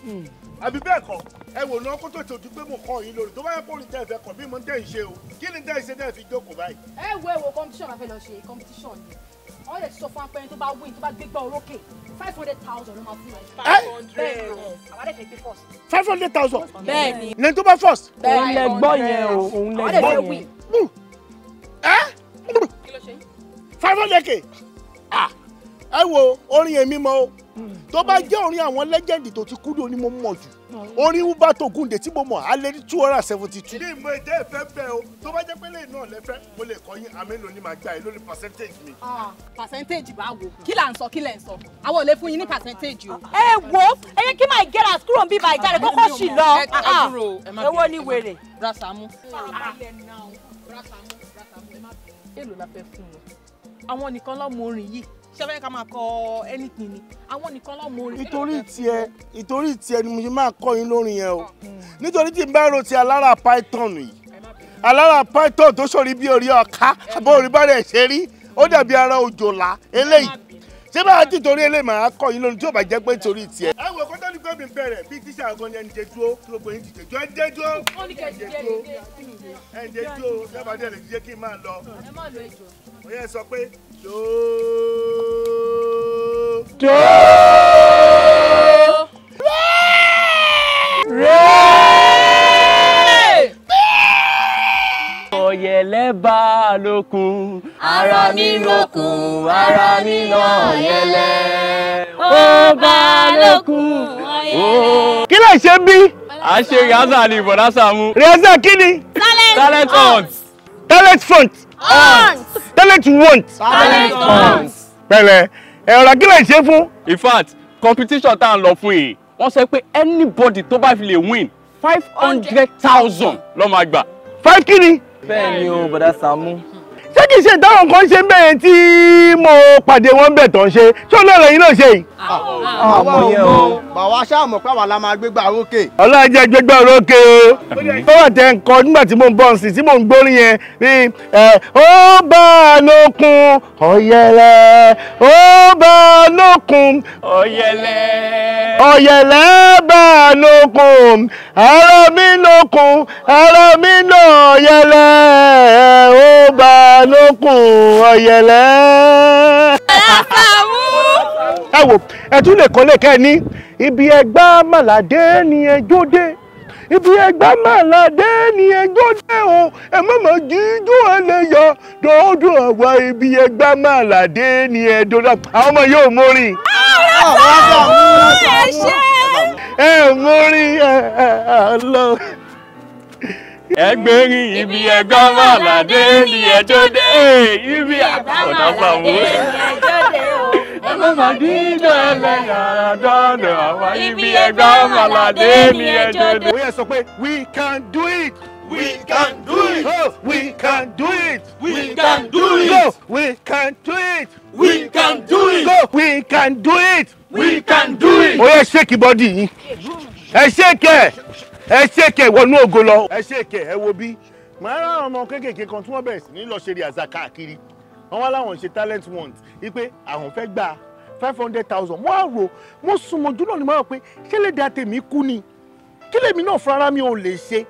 àbí bẹ́ẹ̀ kọ́ ẹ wò náà kó tó tòjú pé mo kọ́ yín lórí tó bá yẹ kó rí tẹ́ ẹ fẹ́ kọ́ bí mo ń tẹ́ ìṣe o kí ni tẹ́ ìṣe tẹ́ ẹ fi jókòó báyìí. ẹ wo competition la fẹ́ lọ ṣe competition ni wọ́n lè sọ fún apẹ́yìn tó bá win tó bá gbégbá orókè 500,000 ló máa fún ẹ. 500 àwọn àdé fẹ́ gbé first. 500,000. bẹ́ẹ̀ni. ní tó bá first. òun lẹ gbọ́ yẹn o òun lẹ gbọ́ yẹn. 500k ẹ wo orin èmi mọ o tó bá jẹ́ orin àwọn lẹ́gẹ̀ndì tó ti kú ní mo mọ̀ jù orin Mubatogunde tí mo mọ̀ á lé ní 272. ní ìmọ̀ èdè ìfẹ́ bẹ́ẹ̀ o tó bá jẹ́ pé lẹ́yìn náà lẹ́fẹ́ mo lè kọ́ yín àmì lónìí máa gbà yín lórí percentage mi. percentage bá wo kí là ń sọ kí lẹ̀ ń sọ àwọn ò lè fún yín ní percentage o. ẹ wo ẹ yẹ kí máa gẹ́ra kúrò bí bàá ìjáde kókó sì lọ. èwo ni wèrè. Rasamu. èlò la fẹ́ fún wọn àwọn nìkan ló mọ orin yìí ṣẹ́fẹ́ ká máa kọ anything ni àwọn nìkan ló mọ orin. nítorí tiẹ̀ ni mo ṣe máa kọ́ yín lórin yẹn o nítorí tí n bá ro ti alára python yìí alára python tó sórí bí orí ọ̀ká àbọ̀ orí bá rẹ̀ ṣe rí ó dàbí ara òjòlá eléyìí ṣé bá a ti torí eléyìí máa kọ́ yín lónìí tí ó bá jẹ́ pé torí tiẹ̀. ẹ wo kọ́tọ́ ní gómìn bẹ̀rẹ̀ bí tíṣà àgọ́ ni ẹni jẹ dúró kí gbogbo yín dìde dúró ẹ dé dúró ẹ dé dúró dábàá dẹ̀ lè jíjẹ́ kí n máa lọ. ó yẹ sọ pé Ọ̀yẹ̀lẹ̀ bá lókun, ara mi lókun, ara mi lọ́yẹ̀lẹ̀. Ó bá lókun, ọ̀yẹ̀lẹ̀. Kí lè ṣe bí? À ń ṣe rìhásà ní Bọ̀dá Sàámú. Rìhásà kí ni? Talent hunt. Talent front. Talent want. Talent hunt. Pẹ̀lẹ́, ẹ̀rọ kí lè ṣe fún? In fact, competition tá à ń lọ fún yìí, wọ́n sọ pé anybody tó bá fi lè win 500,000 ló máa gbà. 5 kí ni? Bẹ́ẹ̀ ni o, Bọ̀dá Sàámú. Ṣé kìí ṣe ìdáhùn kan ṣe bẹ́ẹ̀ tí mo pàdé wọn bẹ̀ tán ṣe? Ṣé ó lọ́rọ̀ yín náà ṣe yìí? Àmọ́ yẹn o. Bàwá ṣáàmù pé àwa la máa gbégbá orókè. Ọlọ́run jẹ́ gbégbá orókè o. Tó wà tẹ́ ń kọ nígbà tí mò ń bọ̀ ǹsìn tí mò ń gbórí yẹn bí ó bá a lókun ọ̀yẹ̀lẹ̀ ó bá a lókun ọ̀yẹ̀lẹ̀ ọ̀yẹ̀lẹ̀ bá a lókun ara mi lókun ara mi lọ̀yẹ̀lẹ̀ ó bá a lókun ọ̀yẹ̀lẹ̀. Ẹ wò ẹ tún lè kọ́lé kẹ́ ẹ ní ibi ẹgbà màlàdé ni ẹjọ́ dé ibi ẹgbà màlàdé ni ẹjọ́ dé o ẹ mọ̀mọ́ jíjú ẹlẹ́yọ dọ́ọ́dún àwa ibi ẹgbà màlàdé ni ẹjọ́ dé àwọn ọmọ yóò mórin. ẹ mórin lọ. Ẹgbẹ́rin ibi ẹgbà màlàdé ni ẹjọ́ dé ibi Bọ̀dá Sàámú. Ibi ẹgbà màlàdé ni ẹjọ́ dé. Ó yẹ sọ pé we can do it. We can do it. Oh, we can do it. We can do it. Go, we can do it. We can do it. Go, we can do it. We can do it. Ó yẹ shake body yín. Ẹ shake ẹ ṣèkè wọnú ògo lọ. Ẹ ṣèkè ẹ wo bí. Màá rán ọmọ kéékèèké kan tí wọ́n bẹ̀rẹ̀ sí ní lọ ṣe rìhásà káàkiri. Wọ́n wá láwọn ṣe talent want wípé àwọn fẹ́ gba 500,000. Wọ́n á rò wọ́n súnmọ́jú náà ni mo rò pé ṣé lè da tèmi kú ni? Kí lèmi náà fúnra mi ò lè ṣe?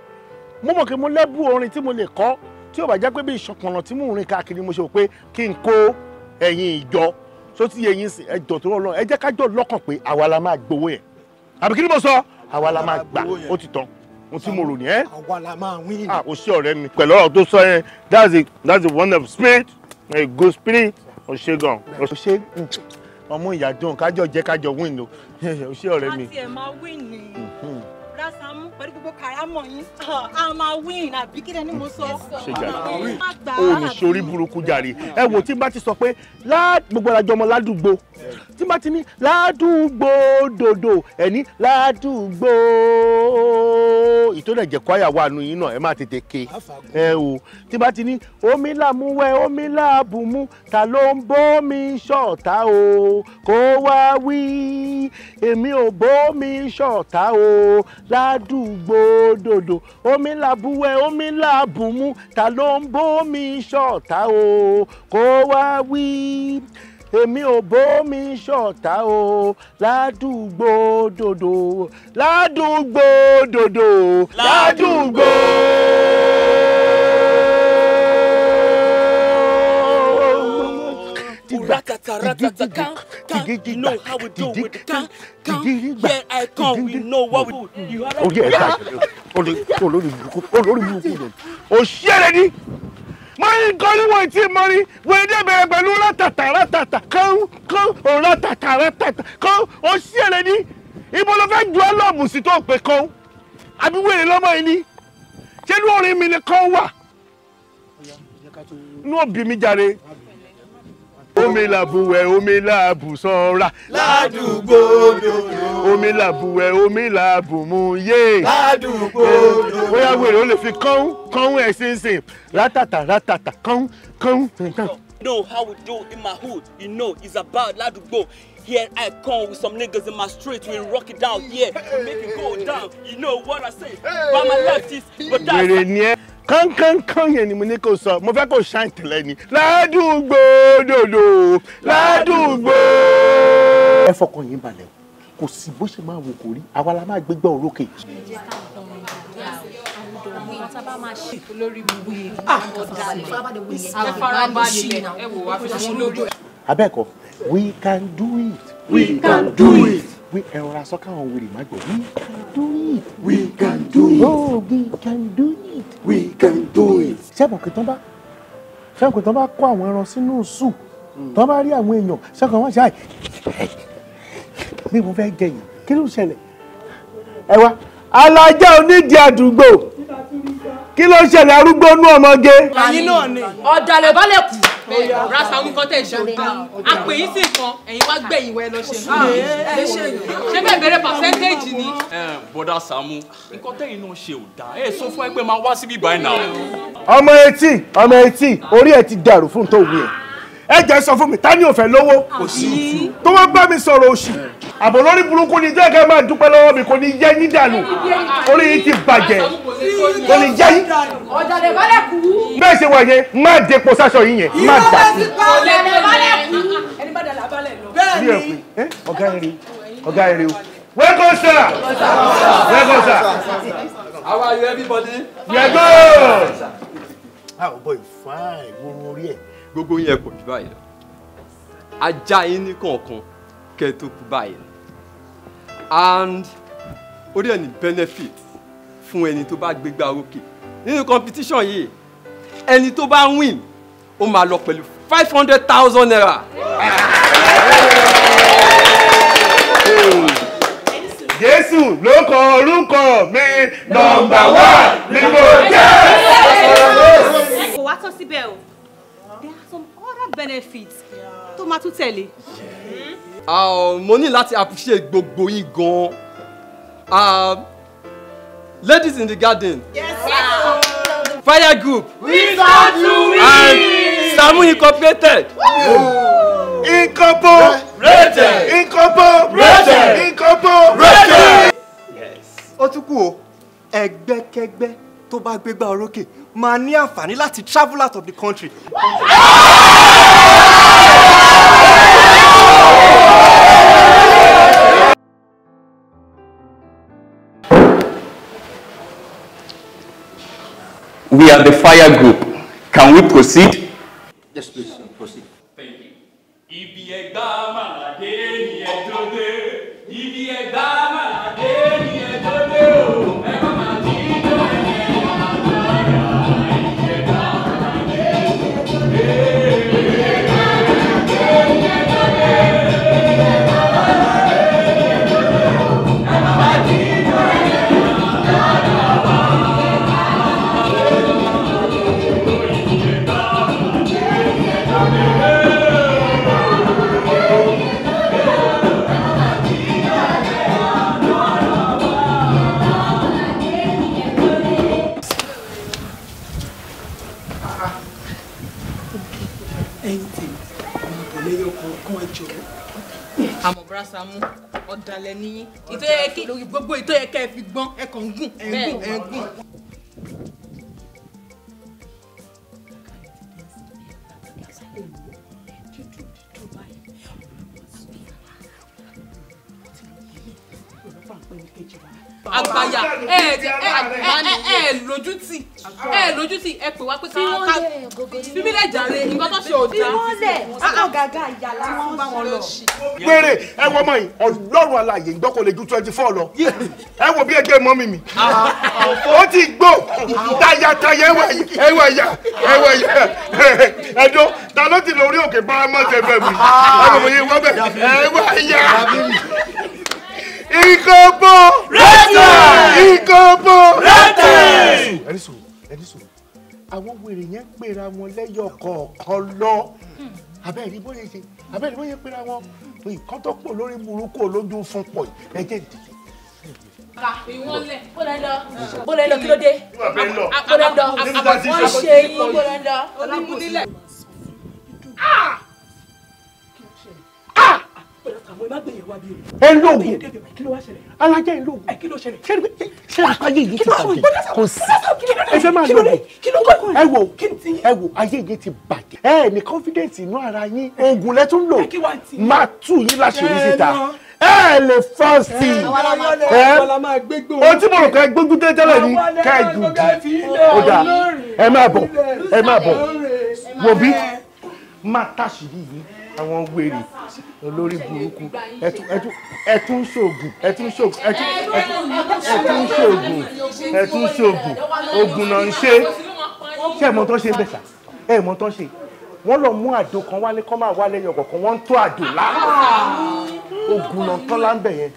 Mo mọ̀ pé mo lẹ́bù orin tí mo lè kọ́ tí ó bá jẹ́ pé bí ìṣọ̀kànràn tí mò ń rìn káàkiri mo ṣe rò pé kí n kó ẹ̀yin ìjọ tó ti yẹ yín sí ẹjọ́ tó rọ̀ lọ ẹ jẹ́ ká jọ lọ́kàn pé àwa la máa gbowó yẹn. Àbí kí ni mo sọ? Àwa la máa gbà ó ti tán mo tí mo rò ní ẹ́. Àwa la máa win. O ṣé ọ̀rẹ́ mi pẹ̀lú ọ̀rọ̀ tó sọ yẹn that's a wonderful spirit a good spirit o ṣé gan o ṣé ọmọ ìyá dùn kájọ jẹ́ kájọ win o ṣé ọ̀rẹ́ mi. àti ẹ̀ máa win ni Bọ̀dá Sàámú pẹ̀lú gbogbo kàrámọ̀ yín a máa win àbí kí ni mo sọ. ṣe jàre o ní sórí burúkú jàre ẹ wò tí n bá ti sọ pé gbogbo àjọ ọmọ ládùúgbò tí n bá ti ní ládùúgbò dòdò ẹni ládùúgbò ìtọ́jú ẹ̀jẹ̀ kwaya wà nù yín náà ẹ má tètè ké ẹ o tí n bá ti ní omi làmúwẹ̀ omi làbùmú ta ló ń bómi ṣọ̀tá o kó wá wí èmi ò bómi ṣọ̀tá o ládùúgbò dòdò omi làbúwẹ̀ omi làbùmú ta ló ń bómi ṣọ̀tá o kó wá wí èmi ò bómi ṣọ̀tá o ládùúgbò dòdò ládùúgbò dòdò ládùúgbò. You know how we do with the can. Here I come, we know what we do. You have o ṣẹlẹ̀ ni mọ́rin kan ní wọ́n ti mọ́rin wọ́n dé bẹ̀rẹ̀ pẹ̀lú látàtà kán látàtà kán o ṣẹlẹ̀ ni ibo ló fẹ́ ju ọlọ́ọ̀mù sí tó pé kán àbí wèrè lọ́mọ yìí ni ṣé inú orin mi ni kán wà inú òbí mi jàre. Omi làbùwẹ̀ omi làbùsanra. Ládùúgbò dòdò. Omi làbùwẹ̀ omi làbùmú yé. Ládùúgbò dòdò. Bóyá wèrè ó lè fi kán ẹ̀ sínsìn látàtà kán. You know how we do in my hood. You know it's about Ládùúgbò. Here I come with some niggas in my street. We rock it down. Yeah, we make it go down. You know what I say. By my left is but that's. Wèrè ni ẹ́ kánkán yẹn ni mo ní kó sọ mo fẹ́ kó ṣáìn tẹ̀lé ni ládùúgbò dòdò ládùúgbò. ẹ fọkàn yín balẹ̀ kò sí bó ṣe máa wò kó rí àwa la máa gbégbá orókè. abẹ́ẹ̀kọ́ we can do it. We can do it. We ẹ̀rọ aṣọ káwọn wèrè má gbọ́. We can do it. Oh, we can do it. We can do it. Ṣẹ́bọ̀ kí tán bá kó àwọn ẹran sínú sùn tán bá rí àwọn èèyàn ṣẹ́kọ̀ wọ́n ṣe àì bí mo fẹ́ jẹyìn kí ló ṣẹlẹ̀? Ẹ wá alájà onídìí àdúgbò kí ló ṣẹlẹ̀ arúgbó nú ọmọge. ẹ̀yin náà ni ọ̀dàlẹ̀ bá lè kú. rasa nǹkan tẹ̀ ṣe òdà àpè yín sì kan ẹ̀yin wá gbẹ̀yìn wẹ́ lọ ṣe ṣé bẹ́ẹ̀ bẹ̀rẹ̀ percentage ni. bọ́dà Sàámú nǹkan tẹ̀yin náà ṣe òdà ẹ sọ fún ẹ pé máa wá síbí báyìí náà. ọmọ etí orí ẹ ti dàrú fún tó wù ẹ jẹ́ sọ fún mi ta ni ò fẹ́ lówó tó wọ́n bá mi sọ̀rọ̀ òṣì àbọ̀ lórí burúkú ni jẹ́ kẹ́ máa dúpẹ́ lọ́wọ́ mi kò ní yẹ yín dànù orí yín ti bàjẹ́ kò ní yẹ yín. ọ̀dàlẹ̀ bá lè kú. bẹ́ẹ̀ ṣe wà yẹn má depo sáṣọ yín yẹn má dà sí. ọ̀dàlẹ̀ bá lè kú. ẹni bá dàlẹ̀ abálẹ̀ lọ. bẹ́ẹ̀ ni ọ̀gá ẹ̀rẹ́ o welcome sir welcome sir. How are you everybody? we are good. ah boy fine wo orí ẹ. Gbogbo yẹn pọ̀ jù báyìí lọ ajá yín ní kọ̀ọ̀kan kẹ́ tó kú báyìí and ó dẹ̀ ní benefit fún ẹni tó bá gbégbá orókè nínú competition yìí ẹni tó bá win ó máa lọ pẹ̀lú 500,000 naira. Jésù ló kọ orúkọ mi nọ́mbà 1 ni mo jẹ́. kò wá tán síbẹ̀ o there are some other benefits tó máa tún tẹ̀lé. Mo ní láti appreciate gbogbo yín gan. Ladies in the garden. Yes, Fire group. We got to win. And Sàámú Incorporated. Incorporated. Incorporated. Ó tún kù o ẹgbẹ́kẹ́gbẹ́ tó bá gbégbá orókè máa ní àǹfààní láti travel out of the country. We are the fire group. Can we proceed? Yes, please, proceed. Thank you. Ibi ẹ̀gbá màlàdé ni ẹjọ́ dé. Ibi ẹ̀gbá màlàdé ni ẹjọ́ dé o. Ẹ má máa jí ìjọ ẹ̀yẹ àgbáyà. Ibi ẹ̀gbá màlàdé ni ẹjọ́ dé. Ibi ẹ̀gbá màlàdé ni ẹjọ́ dé. Ibi ẹ̀gbá màlàdé ni ẹjọ́ dé o. Ẹ má máa jí ìjọ ẹ̀yẹ àgbáyà. àmọ́ bra Sàámú ọ̀dàlẹ̀ níyín ìtọ́yẹ lórí gbogbo ìtọ́yẹ kẹ́ ẹ fi gbọ́n ẹ kàn ń gùn ẹ ń gùn ẹ ń gùn. àgbàyà lójútì ẹ pè wá pé ká bíbílẹ̀ jàre nǹkan tó ṣe ò dáa. àgàgà ìyàlá wọn bá wọn lọ. péré ẹ wọ ọmọ yìí Ọlọ́run alààyè ìgbọ́ kò lè ju 24 lọ ẹ wo bí ẹgbẹ́ mọ́ mi ó ti gbó tayataya ẹwà ẹ̀yà ẹ̀dọ́ ta ló ti lórí òkè bá ọmọ ṣe fẹ́ mi ẹ wọ ọmọ yìí wọ́n bẹ̀ ẹwà ẹ̀yà. Incorporated. ẹni sùn àwọn wèrè yẹn pera wọn lẹ́yọ̀ kọ̀ọ̀kan lọ abẹ́rẹ́ bóyá ṣe abẹ́rẹ́ bóyá pera wọn nǹkan tó pọ̀ lórí burúkú olójú fún pọ̀ ẹ̀jẹ̀ ìdíje. bó lẹ lọ kí ló dé bó lẹ lọ wọ́n ṣe yín bó lẹ lọ onímúdílẹ̀. má gbé yẹn wá bí o. ẹ lóògùn kí ló wá ṣẹlẹ̀. alájẹ ẹ lóògùn. kí ló ṣẹlẹ̀. ṣé àpáyé yìí ti bàjẹ́ kò sí ẹ fẹ́ máa lọ ẹ wò ayé yìí ti bàjẹ́ ẹ ní confidence inú ara yín oògùn lẹ tún lò máa tú yín láṣìírí síta ẹ lè fọ́ sí i o tí mo rò ká gbógun tẹ́tẹ́lẹ̀ ní ká ẹ jù dì ó dà ẹ máa bọ̀ wò bí máa táṣìírí yìí àwọn wèrè olórí burúkú ẹ tún ṣoògùn oògùn náà ń ṣe ẹ mọ̀ tó ṣe bẹ́ẹ̀ sà ẹ mọ̀ tó ṣe wọ́n lọ mú àdó kan wálé kọ́ máa wálé yọ̀kọ̀ kan wọ́n ń tó àdó lára oògùn náà tán láńbẹ̀ yẹn.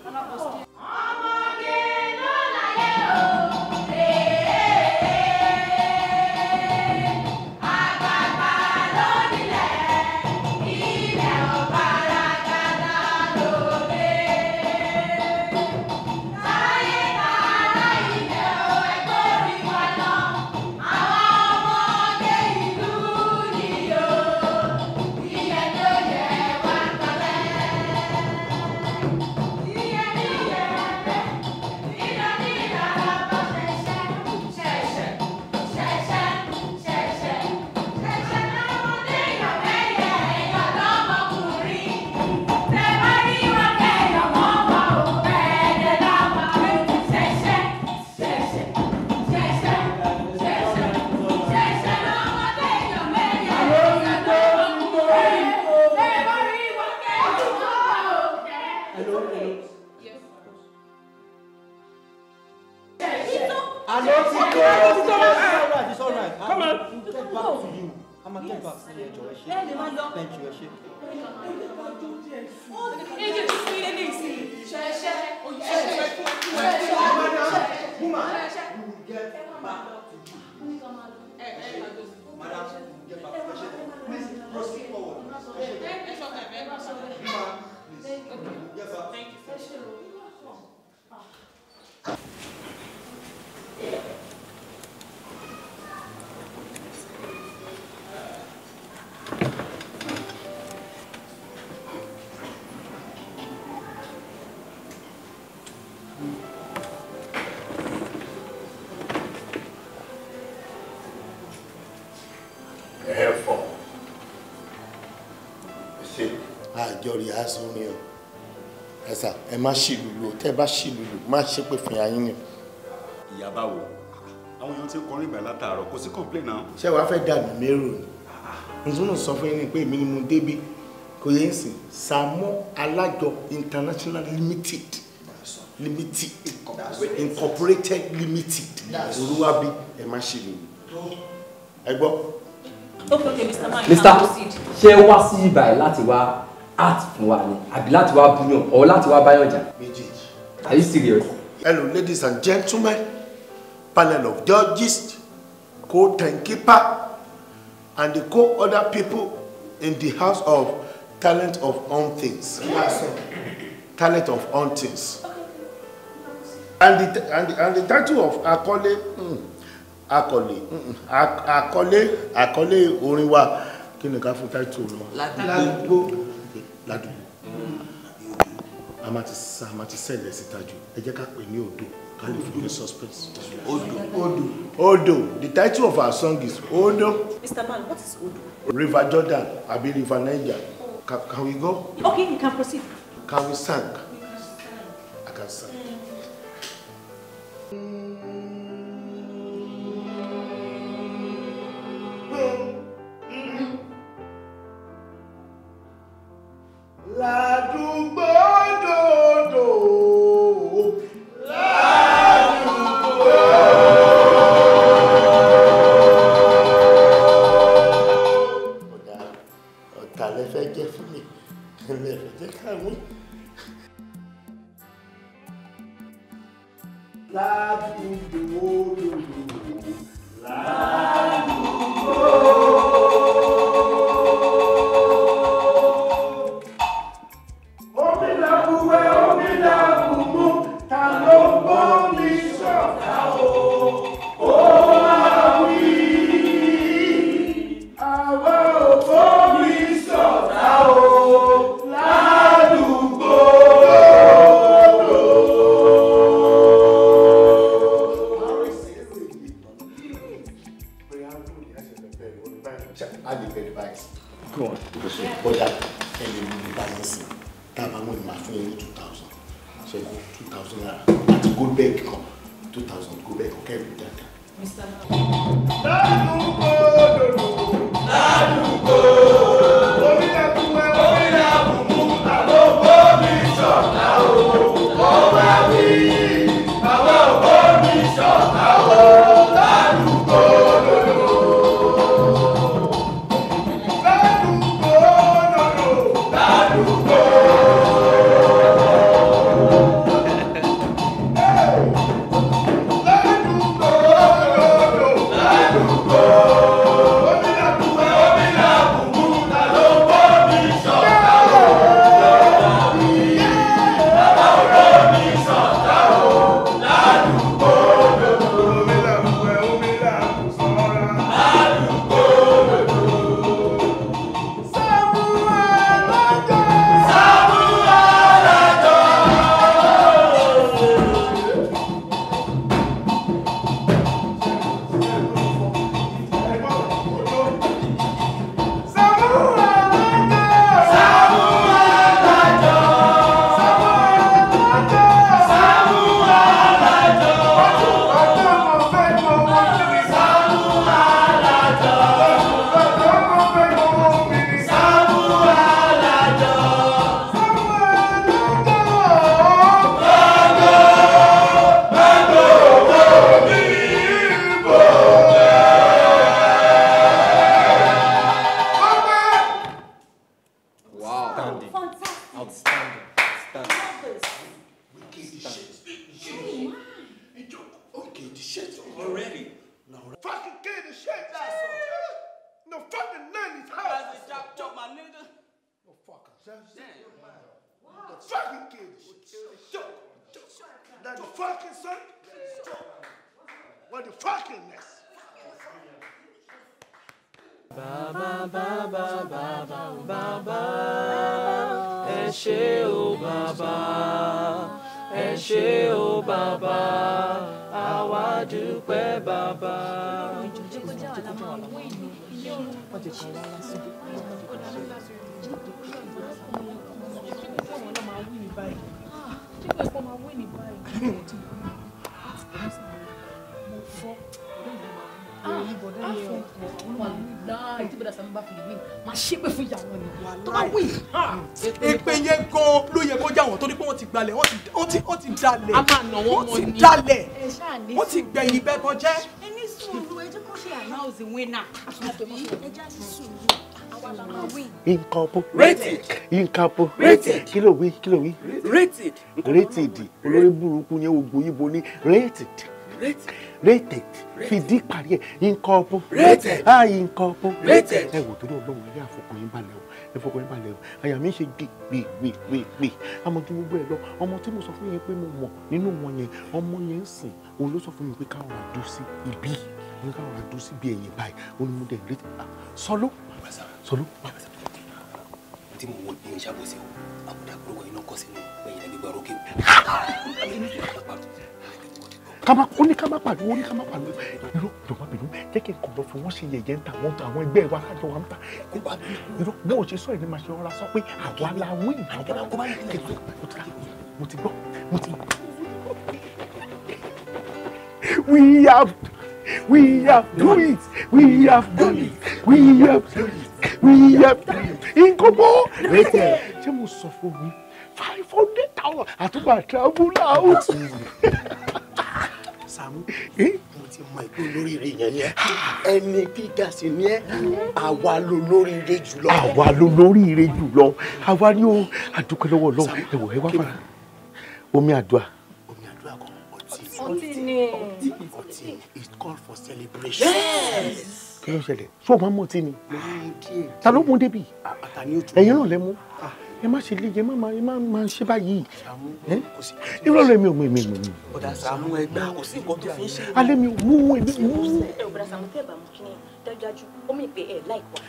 àjọrí àásùnrin o ẹ̀sà ẹ má ṣì lùlù tẹ́ ẹ bá ṣì lùlù má ṣe pé fìyà yín ni. ìyá báwo àwọn èèyàn ti kọrin ìgbà látàárọ̀ kò sí complain náà. ṣé wàá fẹ́ dàbí mérò ni ntúnú sọ fún yín ni pé èmi ni mo débi kò yẹ ń sìn Sàámú Alájọ International Limited Incorporated Limited olúwàbí ẹ má ṣì lùlù ẹ gbọ́. Okay, Mr. Man, ṣé wá sí ibàyí láti wá art fún wa ni àbí láti wá búyàn or láti wá báyàn jà? Are you serious? Hello, ladies and gentlemen, panel of judges, co-timekeeper, and the co-other people in the house of talent of huntings. Talent of huntings. And the title of àkọlé orin wa kí ni ká fún title wọn. Ládùúgbò. A máa ti sẹ́lẹ̀ síta jù ẹ jẹ́ ká pè ní odò ká lè fún ní suspense. Odo. The title of our song is Odo. Mr. Man, what is Odo? River Jordan àbí River Niger. Can we go? Okay, you can proceed. Can we sing? I can sing. Ládùúgbò dòdò. Ládùúgbò. Ọ̀tá lẹ fẹ́ jẹ́ fún mi, lẹ fẹ́ jẹ́ káwọn. Ládùúgbò dòdò. Ládùúgbò. Ládùúgbò. bẹ́ẹ̀ kan 2000 go bẹ́ẹ̀ kan kẹ́rì dáadáa. ládùúgbò onílẹ̀kùnwẹ́ onílẹ̀kùnmú àlọ́gbó mi ṣọ̀tá o ó wá wí àwọn ògbó mi ṣọ̀tá o ládùúgbò ládùúgbò. Èpè yẹn gan ló yẹ kó já wọn torí pé wọ́n ti gbalẹ̀ wọ́n ti dalẹ̀. A máa nà wọ́n mọ́ ni. Wọ́n ti dalẹ̀. Wọ́n ti gbẹ̀yìn bẹ́ẹ̀ bọ́ jẹ́. Ẹni sùúrù ẹ jẹ́ kó ṣe announce the winner. Ẹja ti sùúrù àwa la máa win. Rated. Rated. Kí ló wí? Rated. Olórí burúkú yẹn ògbó yìnbó ní rated. Fìdí parí ẹ̀ incorporated. Incorporated. Ẹ wò torí Ọlọ́run ilé àfọkànyín balẹ̀ o. Ẹ fọkànyín balẹ̀ o. Àyà mi ṣe gbè. Àmọ́ tí gbogbo ẹ lọ, ọmọ tí mo sọ fún yẹn pé mo mọ̀ nínú wọn yẹn, ọmọ yẹn ń sìn. Òun ló sọ fún mi pé káwọn àdó sí ibi. Òun ní káwọn àdó sí bí ẹ̀yìn báyìí. Òun ni mo dẹ̀ rí. Sọló. Tí mo wọ ní ìṣàbọ̀sẹ̀ o, àbúdá gbogbo iná kọ́ sínú ẹ̀yìn ẹgbẹ̀gbẹ̀ orókè. Ó ní ká má pàdé. Irọ́ jọ̀wọ́ bínú jẹ́ kí n kọ̀ lọ fún wọn ṣe yẹ̀yẹ́ ń ta àwọn ẹgbẹ́ wa lájọ wa ń ta. Irọ́ bó o ṣe sọ ẹ̀ ní máa ṣe ọ̀rá sọ pé àwa la win. Mo ti gbọ́. We have done it. Incorporated. Ṣé mo sọ fún mi 500,000 àtúbà travel out. Sàámú, mo ti mọ ìpín olóríire yẹn yẹn. Ẹni gíga sì ni ẹ́. Àwa ló lóríire jùlọ. Àwa ni ó àdúpẹ́ lọ́wọ́ Ọlọ́run. Ẹ wò ẹ wá fara. Omi àdúrà kan. Ọtí ni. It's called for celebration. Yes. Kí ló ṣẹlẹ̀? Ṣé o máa ń mú ọtí ni? Ta ló mú débi? Ẹ̀yin náà lẹ mú. Ẹ má ṣe léje, ẹ má ṣe báyìí. Irọ́ rẹ̀ mi ò mú. Ọ̀dà Sàámú ẹgbàá kò sí nǹkan tó fi ń ṣe. Alẹ́ mi ò mú èmi mú. Ọ̀dà Sàámú tẹ́ bá mú kí ni dájú ó mì pé ẹ̀ láìpọ̀.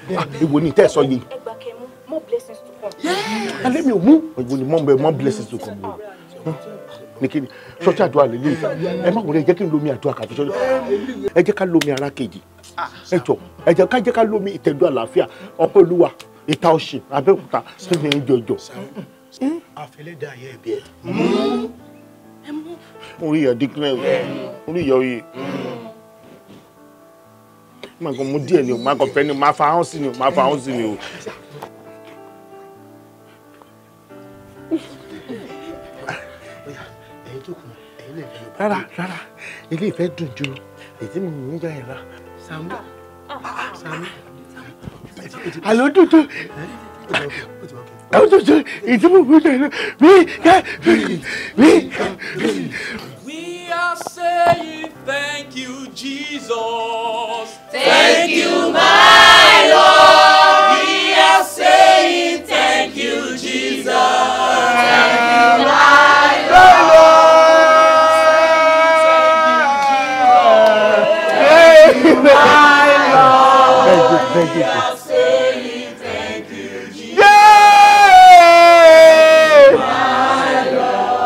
Èwo ni tẹ́ ẹ sọ yìí? Ẹ gbà kẹ́ mú more blessings to come. Alẹ́ mi ò mú. Èwo ni more blessings to come. Ní kí ni ṣọ́ọ̀ṣì àdúrà lè léyìí? Ẹ má wọlé ẹ jẹ́ kí n lomi àdúrà kàfi ṣọ́ọ̀ṣì. Ẹ jẹ́ ká lomi ara kejì. Ẹ jẹ́ ká lomi ìtẹ̀dú àlàáfíà ọpẹ́ Olúwa ìta ọ̀sìn Abẹ́òkúta sínú ìjọjọ. Àfẹlẹ́dà ayé ẹ̀bí ẹ̀. Orí yọ dickness. Orí yọ oyè. Má kàn mú díẹ̀ ni o, má kàn fẹ́ ni o, má fa ahọ́n sí ni o, má fa ahọ́n sí ni o. Rárá, ilé ìfẹ́ dùn ju èyí tí mo ń gbà yẹn lọ. Sàmú. Àlọ́ dùdú. Àlọ́ dùdú èyí tí mo ń gbà yẹn lọ. We are saying thank you, Jesus. Thank you, my Lord. We are saying thank you, Jesus. Thank you, my Lord. Thank you.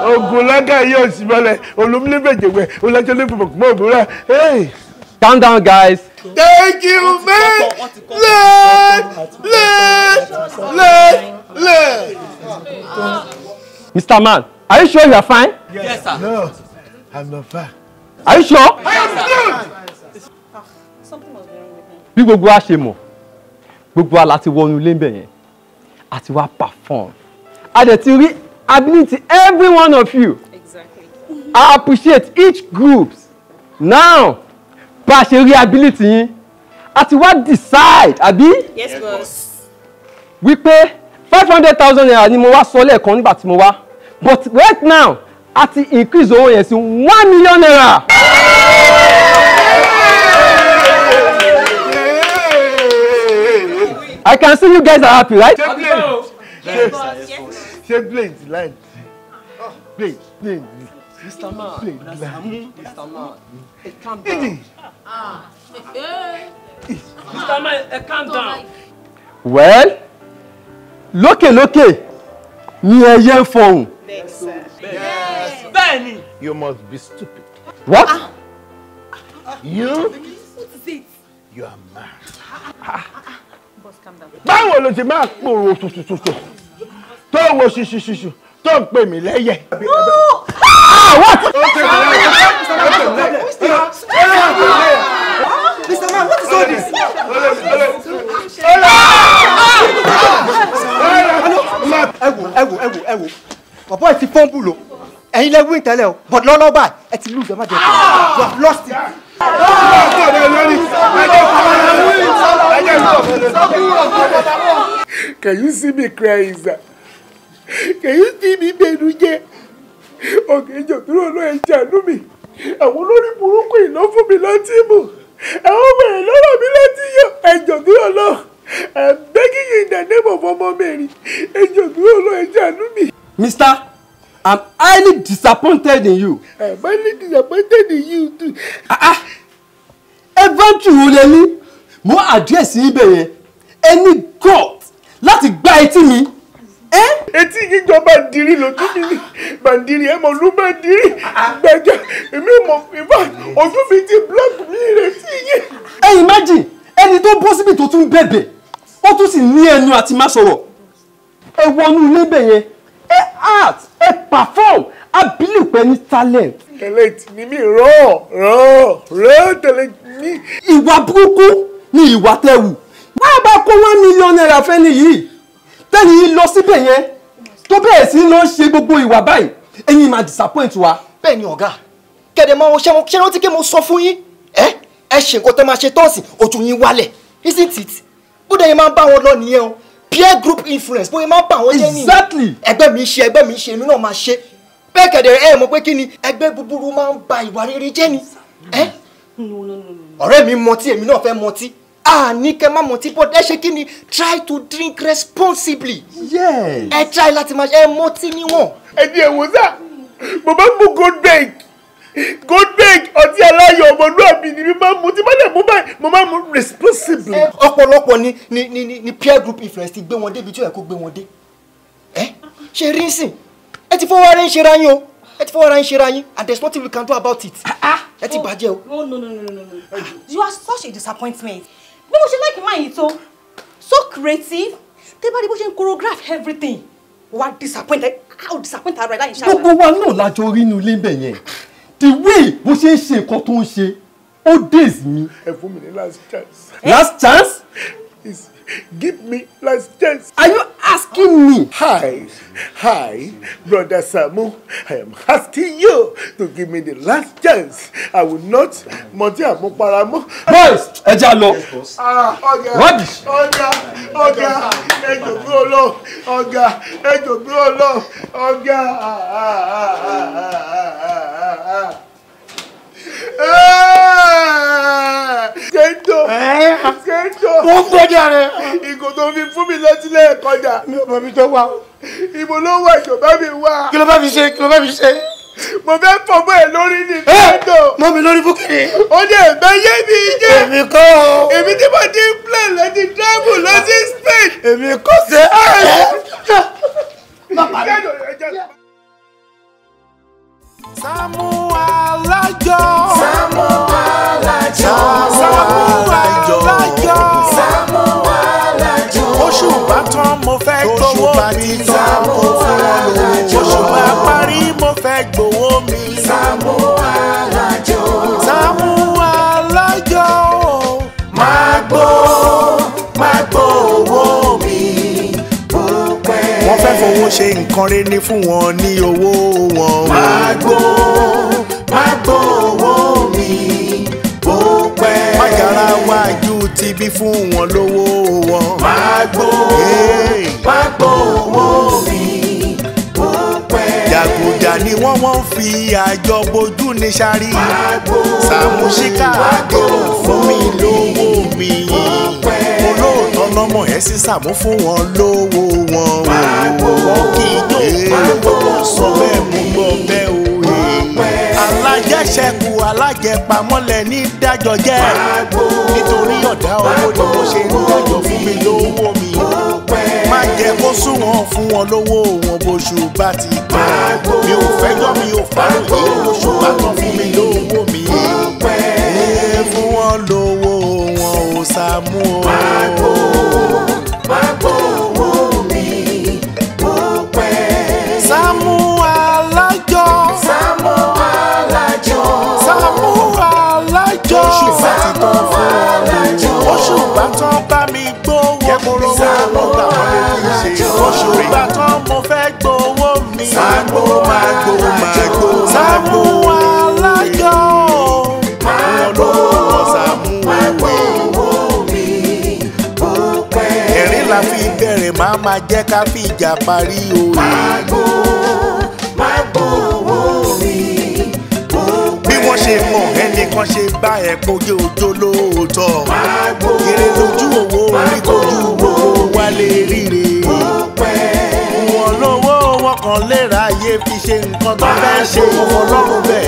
Ogulaga yóò sì mọ́lẹ̀ olùmílẹ̀ bẹ̀jẹ̀wẹ̀ olùjọ́lẹ̀ bùbọ̀kùmọ̀ òbúra. Calm down, guys. Thank you, man. Mr. Man, are you sure you are fine? Yes, sir. No, I'm not fine. Are you sure? I am good. Something was wrong with him. Bí gbogbo wa ṣe mọ̀, gbogbo wa láti wọnú ilé ńbẹ̀ yẹn, àti wá perform. A dẹ̀ ti rí ability every one of you. Exactly. I appreciate each group. Now, bá a ṣe rí ability yín, àti wá decide, àbí? Yes, boss. Wípé 500,000 naira ni mo wá sọ lẹ́ẹ̀kan nígbà tí mo wá. But right now, a ti increase owó yẹn sí 1 million naira. I can see you guys are happy, right? Say blade line. Blade. Mr. Man, Mr. Man, calm down. Mr. Man, calm down. Well, lókè ni ẹyẹ ń fọhùn. Bẹ́ẹ̀ni. You must be stupid. What? You? What is it? You are mad. Boss, calm down. Báwo ló ti máa pòrò tuntun tó wo ṣiṣiṣiṣu tó ń pè mí lẹ́yẹ? What? Mr. Man, what is all this? Ẹ wo. Bàbá ẹ ti fọ́nbù lò. Ẹ̀yin lẹ win tẹ́lẹ̀ o, but lọ́lọ́ báyìí ẹ ti lose ẹ má jẹ́ kí. You have lost it. Can you see me crying, sir? Can you see me bẹ̀rùjẹ́? Okay, jọ dúró ló ẹ jàánú mi. Àwọn olórí burúkú iná fún mi láti mú. Àwọn ọmọ ẹ̀ lọ́rọ̀ mi láti yọ. Ẹ jọ dúró lọ. I'm begging you in the name of ọmọ Mary. Ẹ jọ dúró lọ ẹ jàánú mi. Mr. I'm highly disappointed in you. I'm highly disappointed in you too. Eventually wo lẹ ní mo address yín bẹ̀ yẹn any god láti gba etí mi. Etí yíjọ bàndìrí lójú mi ní bàndìrí ẹ mọ̀ ló bàndìrí gbẹ̀gẹ̀ èmi mọ̀ ìfà ojú mi ti block mi retí yín. Ẹ imagine ẹni tó bọ́ síbi tó tún bẹ̀bẹ̀ ó tún sì ní ẹnu àti má sọ̀rọ̀. Ẹ wọnú ilé bẹ̀ yẹn ẹ art ẹ perform I believe pé ní talent. Talent ni mi rọ talent ni. Ìwà burúkú ni ìwà tẹ̀wù. Wọ́n bá kó 1 million naira fẹ́ni yìí. Tẹ́ni yìí lọ síbẹ̀ yẹn tó bẹ̀rẹ̀ sí lọ ṣe gbogbo ìwà báyìí. Ẹ̀yin máa disappoint wa. Bẹ́ẹ̀ni ọ̀gá, kẹ̀dẹ̀ máa ṣe rántí kí mo sọ fún yín. Ẹ ṣe nǹkan tẹ́ máa ṣe tọ́ọ̀sì ojú yín wálẹ̀. Isn't it? Bóde yẹn máa ń bá wọn lọ nìyẹn o. Peer group influence bóyá máa ń bá wọn jẹ́ nìyẹn. Exactly. Ẹgbẹ́ mi ṣe èmi náà máa ṣe. Bẹ́ẹ̀ kẹ̀dẹ̀ ẹ mọ̀ pé kí ni ẹgbẹ́ búburú máa ń ba ìwà rere jẹ́ ni. Ọ̀rẹ́ mi mọtí èmi náà fẹ́ mọtí. Ní kẹ́ má mọtí but ẹ ṣe kí ni try to drink responsibly. Yes. Ẹ try láti máa ẹ mọtí níwọ̀n. Ẹ di ẹ̀wò sá, mo máa ń mú Goldberg ọtí aláyọ̀ ọmọlúwàbí ni mi máa ń mu tí mo máa ń mu responsibly. Ọ̀pọ̀lọpọ̀ ni peer group influence ti gbé wọn débi tí ó yẹ kó gbé wọn dé. Ṣe rí nsìn ẹ ti fọwọ́ ara yín ṣe ra yín o and there is nothing we can do about it. Ẹ ti bàjẹ́ o. No. You are such a disappointment. Bí mo ṣe like máa yìí tó so creative tẹ́ bá rí bó ṣe ń choreograph everything. Wá disappointed. How disappointed ara láyìn ṣáà. Gbogbo wa náà lájọ rí inú ilé ń bẹ̀ yẹn. The way bó ṣe ń ṣe nǹkan tó ń ṣe, ó daze mi. Ẹ fún mi ní last chance. Last chance? Is give me last chance. Are you asking me? Hi, brother Samu. I am asking you to give me the last chance. I will not Monty Amuparamo. Boys, ẹ já lọ. Rubbish. Ọ̀gá, ẹ jọ̀gbọ́n Ọlọ́run. Ọ̀gá, ẹ jọ̀gbọ́n Ọlọ́run. Ọ̀gá. Kẹ́ńtò. Wọ́n gbọ́dọ̀ rẹ̀. Ìgò tó fi fún mi lọ́tílẹ̀ kọjá. Mi ò mọ̀ mi tó wá. Ibo ló wà ìjọba mi wá. Kí ló bá fi ṣe? Mo fẹ́ fọ̀bọ́ ẹ̀ lórí ní kẹ́ńtò. Mọ́ mi lórí búkìrì. Ó ní ẹ̀gbẹ́ yé mi jẹ́. Èmi kọ́ o. Èmi tí mo ti ń play lọ́ti travel lọ sí Spain. Èmi kọ́ ṣe. Samu Alájọ. Samu Alájọ. Samu Alájọ. Samu Alájọ. Oṣù bá tán mo fẹ́ gbowó mi. Samu Alájọ. Oṣù bá parí mo fẹ́ gbowó mi. Samu Alájọ. Samu Alájọ. Máa gbó owó mi púpẹ́. Wọ́n fẹ́ fowó ṣe nǹkan rere ní fún wọn ní owó wọn. Máa gbó owó mi púpẹ́. Májàra wájú ti bí fún wọn lówó wọn. Máa gbó owó mi púpẹ́. Jàgùjà ni wọ́n fi àjọ bojú ní sáré. Sàmú Ṣíkà Adé ò fún mi lówó mi. Olóòótọ́ lọ́mọ ẹ̀ sí Sàmú fún wọn lówó wọn. Wọ́n kì í jó sọ bẹ́ẹ̀ mú gbọ́ bẹ́ẹ̀ o. Alájẹṣẹ́kù alájẹpamọ́lẹ̀ ní dájọ́ jẹ́. Nítorí ọ̀dá owó ni mo ṣe ń dájọ́ fún mi lówó mi. Má jẹ́ kó sún wọn fún wọn lówó wọn bóṣù bá ti tán. Mi ò fẹ́jọ́ mi ò fàròyé bóṣù bá tán fún mi lówó mi. Fún wọn lówó wọn ò Sàmú o. Máa gbó owó mi púpẹ́. Samu Alájọ. Samu Alájọ. Samu Alájọ. Oṣù bá ti tán fún Alájọ. Oṣù bá tán bá mi gbówó. Yẹ́mọ̀rọ̀ Samu Alájọ. Oṣù bá tán mo fẹ́ gbówó mi. Samu Alájọ. Samu Alájọ. Máa gbó owó mi púpẹ́. Ẹ̀rín la fi bẹ̀rẹ̀ máa jẹ́ ká fi ìjà parí o. Máa gbó owó mi púpẹ́. Bí wọ́n ṣe mọ̀ ẹnìkan ṣe bá ẹ̀ kojú ojó lóòótọ́. Kéré lójú owó orí kojú owó wálé ríre. Wọ́n lówó wọn kan léra ayé fi ṣe nǹkan tó fẹ́ ṣe. Ọlọ́run bẹ́ẹ̀